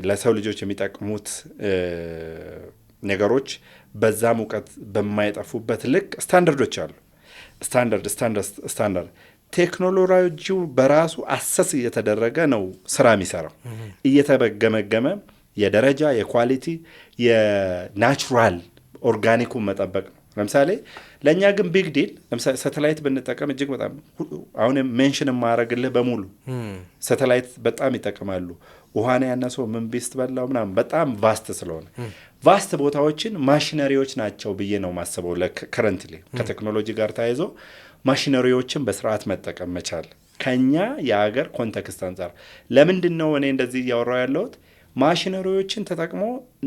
ለሰው ልጆች የሚጠቅሙት ነገሮች በዛ ሙቀት በማይጠፉበት ልክ ስታንዳርዶች አሉ። ስታንዳርድ ቴክኖሎጂው በራሱ አሰስ እየተደረገ ነው ስራ የሚሰራው። እየተገመገመ የደረጃ የኳሊቲ የናቹራል ኦርጋኒኩን መጠበቅ ነው። ለምሳሌ ለእኛ ግን ቢግ ዲል ለምሳሌ ሳተላይት ብንጠቀም እጅግ በጣም አሁን ሜንሽን የማረግልህ በሙሉ ሳተላይት በጣም ይጠቅማሉ። ውሃን ያነሰው ምን ቢስት በላው ምናምን በጣም ቫስት ስለሆነ ቫስት ቦታዎችን ማሽነሪዎች ናቸው ብዬ ነው ማስበው። ከረንትሊ ከቴክኖሎጂ ጋር ተያይዞ ማሽነሪዎችን በስርዓት መጠቀም መቻል ከኛ የሀገር ኮንቴክስት አንጻር ለምንድን ነው እኔ እንደዚህ እያወራው ያለሁት? ማሽነሪዎችን ተጠቅሞ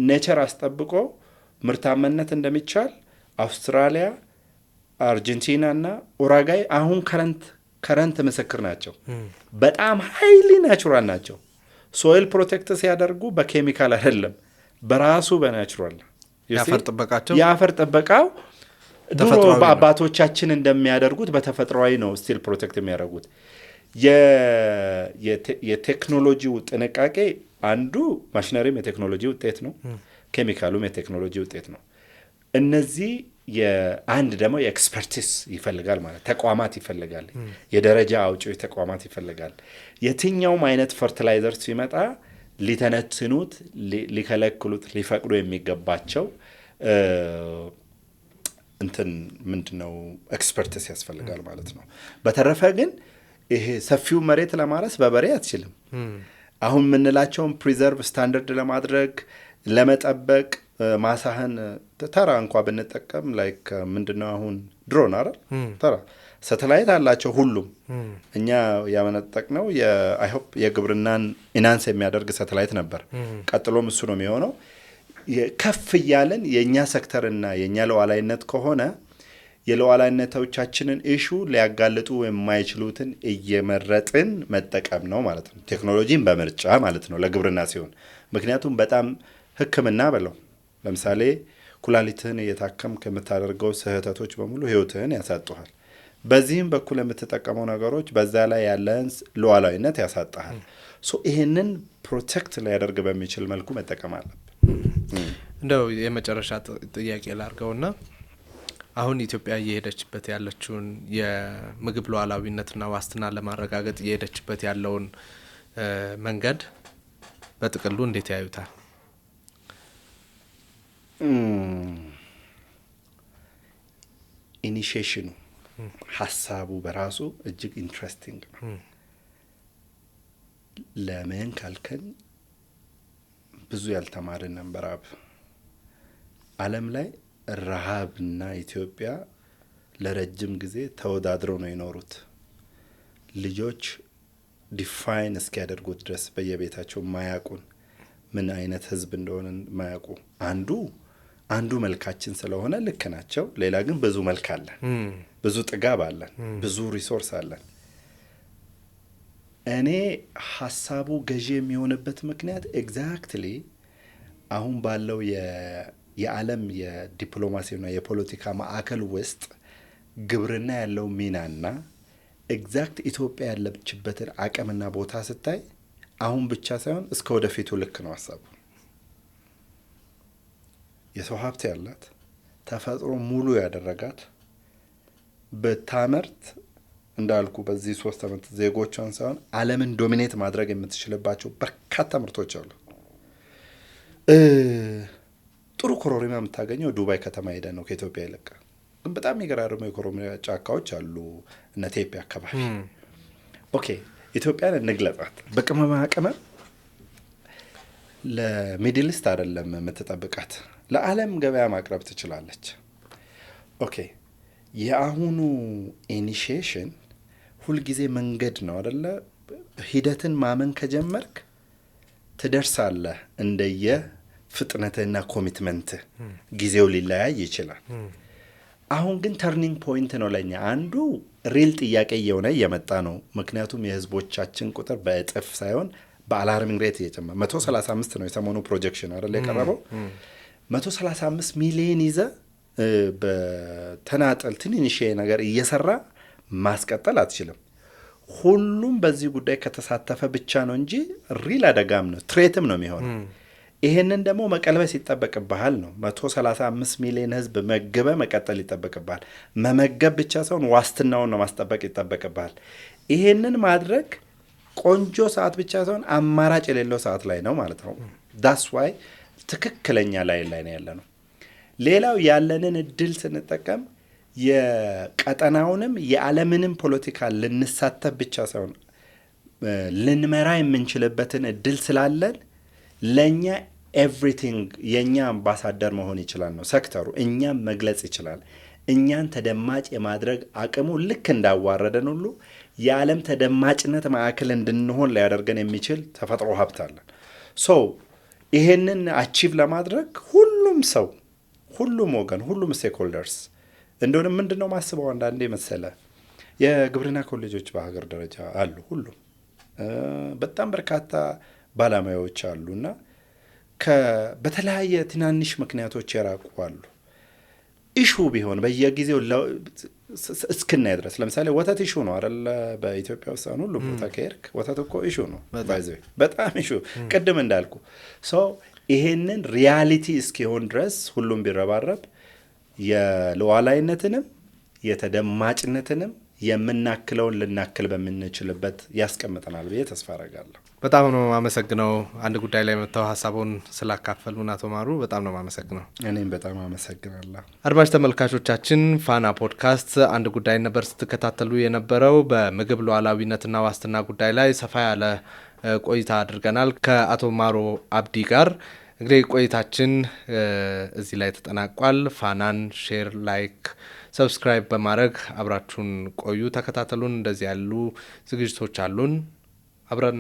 ኔቸር አስጠብቆ ምርታማነት እንደሚቻል አውስትራሊያ፣ አርጀንቲና እና ኡራጋይ አሁን ከረንት ምስክር ናቸው። በጣም ሃይሊ ናቹራል ናቸው። ሶይል ፕሮቴክት ሲያደርጉ በኬሚካል አይደለም፣ በራሱ በናቹራል የአፈር ጥበቃው ድሮ በአባቶቻችን እንደሚያደርጉት በተፈጥሯዊ ነው ስቲል ፕሮቴክት የሚያደርጉት። የቴክኖሎጂው ጥንቃቄ አንዱ ማሽነሪም የቴክኖሎጂ ውጤት ነው፣ ኬሚካሉም የቴክኖሎጂ ውጤት ነው። እነዚህ የአንድ ደግሞ የኤክስፐርቲስ ይፈልጋል ማለት ተቋማት ይፈልጋል፣ የደረጃ አውጪዎች ተቋማት ይፈልጋል። የትኛውም አይነት ፈርቲላይዘር ሲመጣ ሊተነትኑት፣ ሊከለክሉት፣ ሊፈቅዱ የሚገባቸው ምንድነው ኤክስፐርቲስ ያስፈልጋል ማለት ነው። በተረፈ ግን ይሄ ሰፊው መሬት ለማረስ በበሬ አትችልም። አሁን የምንላቸውን ፕሪዘርቭ ስታንዳርድ ለማድረግ ለመጠበቅ ማሳህን ተራ እንኳ ብንጠቀም ላይክ ምንድነው አሁን ድሮን አይደል ተራ ሳተላይት አላቸው ሁሉም። እኛ ያመነጠቅነው አይሆፕ የግብርናን ኢናንስ የሚያደርግ ሳተላይት ነበር። ቀጥሎም እሱ ነው የሚሆነው። ከፍ እያለን የእኛ ሴክተርና የእኛ ሉዓላዊነት ከሆነ የሉዓላዊነቶቻችንን ኢሹ ሊያጋልጡ የማይችሉትን እየመረጥን መጠቀም ነው ማለት ነው። ቴክኖሎጂን በምርጫ ማለት ነው ለግብርና ሲሆን። ምክንያቱም በጣም ሕክምና በለው ለምሳሌ ኩላሊትህን እየታከምክ የምታደርገው ስህተቶች በሙሉ ህይወትህን ያሳጡሃል። በዚህም በኩል የምትጠቀመው ነገሮች በዛ ላይ ያለን ሉዓላዊነት ያሳጣሃል። ይህንን ፕሮቴክት ሊያደርግ በሚችል መልኩ መጠቀም አለብን። እንደው የመጨረሻ ጥያቄ ላርገውና አሁን ኢትዮጵያ እየሄደችበት ያለችውን የምግብ ሉዓላዊነትና ዋስትና ለማረጋገጥ እየሄደችበት ያለውን መንገድ በጥቅሉ እንዴት ያዩታል? ኢኒሺዬሽኑ ሀሳቡ በራሱ እጅግ ኢንትረስቲንግ ነው። ለምን ካልከን ብዙ ያልተማርን ነበር። ዓለም ላይ ረሃብና ኢትዮጵያ ለረጅም ጊዜ ተወዳድረው ነው የኖሩት። ልጆች ዲፋይን እስኪያደርጉት ድረስ በየቤታቸው ማያቁን ምን አይነት ህዝብ እንደሆነ ማያቁ አንዱ መልካችን ስለሆነ ልክ ናቸው። ሌላ ግን ብዙ መልክ አለን፣ ብዙ ጥጋብ አለን፣ ብዙ ሪሶርስ አለን። እኔ ሀሳቡ ገዢ የሚሆንበት ምክንያት ኤግዛክትሊ አሁን ባለው የዓለም የዲፕሎማሲና የፖለቲካ ማዕከል ውስጥ ግብርና ያለው ሚናና ኤግዛክት ኢትዮጵያ ያለችበትን አቅምና ቦታ ስታይ አሁን ብቻ ሳይሆን እስከ ወደፊቱ ልክ ነው ሀሳቡ። የሰው ሀብት ያላት ተፈጥሮ ሙሉ ያደረጋት በታመርት እንዳልኩ በዚህ 3 ዓመት ዜጎቿን ሳይሆን ዓለምን ዶሚኔት ማድረግ የምትችልባቸው በርካታ ምርቶች አሉ። ጥሩ ኮሮሪማ የምታገኘው ዱባይ ከተማ ሄደ ነው ከኢትዮጵያ ይልቅ። ግን በጣም የሚገራርሙ የኮሮሪማ ጫካዎች አሉ እነ ቴፒ አካባቢ። ኦኬ ኢትዮጵያን እንግለጻት። በቅመማ ቅመም ለሚድል ኢስት አይደለም የምትጠብቃት፣ ለዓለም ገበያ ማቅረብ ትችላለች። ኦኬ የአሁኑ ኢኒሺዬሽን ሁልጊዜ መንገድ ነው አይደለ? ሂደትን ማመን ከጀመርክ ትደርሳለህ። እንደየ ፍጥነትና ኮሚትመንት ጊዜው ሊለያይ ይችላል። አሁን ግን ተርኒንግ ፖይንት ነው ለኛ። አንዱ ሪል ጥያቄ እየሆነ እየመጣ ነው። ምክንያቱም የህዝቦቻችን ቁጥር በእጥፍ ሳይሆን በአላርሚንግ ሬት እየጨመረ 135 ነው የሰሞኑ ፕሮጀክሽን አይደል የቀረበው። 135 ሚሊዮን ይዘ በተናጠል ትንንሽ ነገር እየሰራ ማስቀጠል አትችልም። ሁሉም በዚህ ጉዳይ ከተሳተፈ ብቻ ነው እንጂ ሪል አደጋም ነው ትሬትም ነው የሚሆነው። ይሄንን ደግሞ መቀልበስ ይጠበቅብሃል ነው። 135 ሚሊዮን ህዝብ መግበ መቀጠል ይጠበቅብሃል። መመገብ ብቻ ሳይሆን ዋስትናውን ነው ማስጠበቅ ይጠበቅብሃል። ይሄንን ማድረግ ቆንጆ ሰዓት ብቻ ሳይሆን አማራጭ የሌለው ሰዓት ላይ ነው ማለት ነው። ዳስ ዋይ ትክክለኛ ላይ ነው ያለ ነው። ሌላው ያለንን እድል ስንጠቀም የቀጠናውንም የዓለምንም ፖለቲካ ልንሳተፍ ብቻ ሳይሆን ልንመራ የምንችልበትን እድል ስላለን ለኛ ኤቭሪቲንግ የኛ አምባሳደር መሆን ይችላል ነው ሴክተሩ። እኛም መግለጽ ይችላል። እኛን ተደማጭ የማድረግ አቅሙ ልክ እንዳዋረደን ሁሉ የዓለም ተደማጭነት ማዕከል እንድንሆን ሊያደርገን የሚችል ተፈጥሮ ሀብት አለን። ሶ ይሄንን አቺቭ ለማድረግ ሁሉም ሰው፣ ሁሉም ወገን፣ ሁሉም ስቴክሆልደርስ እንደሆነ ምንድነው ማስበው አንዳንዴ መሰለ የግብርና ኮሌጆች በሀገር ደረጃ አሉ። ሁሉም በጣም በርካታ ባለሙያዎች አሉና በተለያየ ትናንሽ ምክንያቶች የራቁ አሉ። ኢሹ ቢሆን በየጊዜው እስክናይ ድረስ ለምሳሌ ወተት ኢሹ ነው አይደል? በኢትዮጵያ ውስጥ ሁሉ ቦታ ከሄድክ ወተት እኮ ኢሹ ነው። በጣም ኢሹ ቅድም እንዳልኩ ይሄንን ሪያሊቲ እስኪሆን ድረስ ሁሉም ቢረባረብ የሉዓላዊነትንም የተደማጭነትንም የምናክለውን ልናክል በምንችልበት ያስቀምጠናል ብዬ ተስፋ አደርጋለሁ። በጣም ነው አመሰግነው። አንድ ጉዳይ ላይ መጥተው ሀሳቡን ስላካፈሉን አቶ ማሩ በጣም ነው አመሰግነው። እኔም በጣም አመሰግናለሁ። አድማጭ ተመልካቾቻችን ፋና ፖድካስት አንድ ጉዳይ ነበር ስትከታተሉ የነበረው። በምግብ ሉዓላዊነትና ዋስትና ጉዳይ ላይ ሰፋ ያለ ቆይታ አድርገናል ከአቶ ማሩ አብዲ ጋር። እንግዲህ ቆይታችን እዚህ ላይ ተጠናቋል። ፋናን ሼር፣ ላይክ፣ ሰብስክራይብ በማድረግ አብራችሁን ቆዩ፣ ተከታተሉን። እንደዚህ ያሉ ዝግጅቶች አሉን። አብረን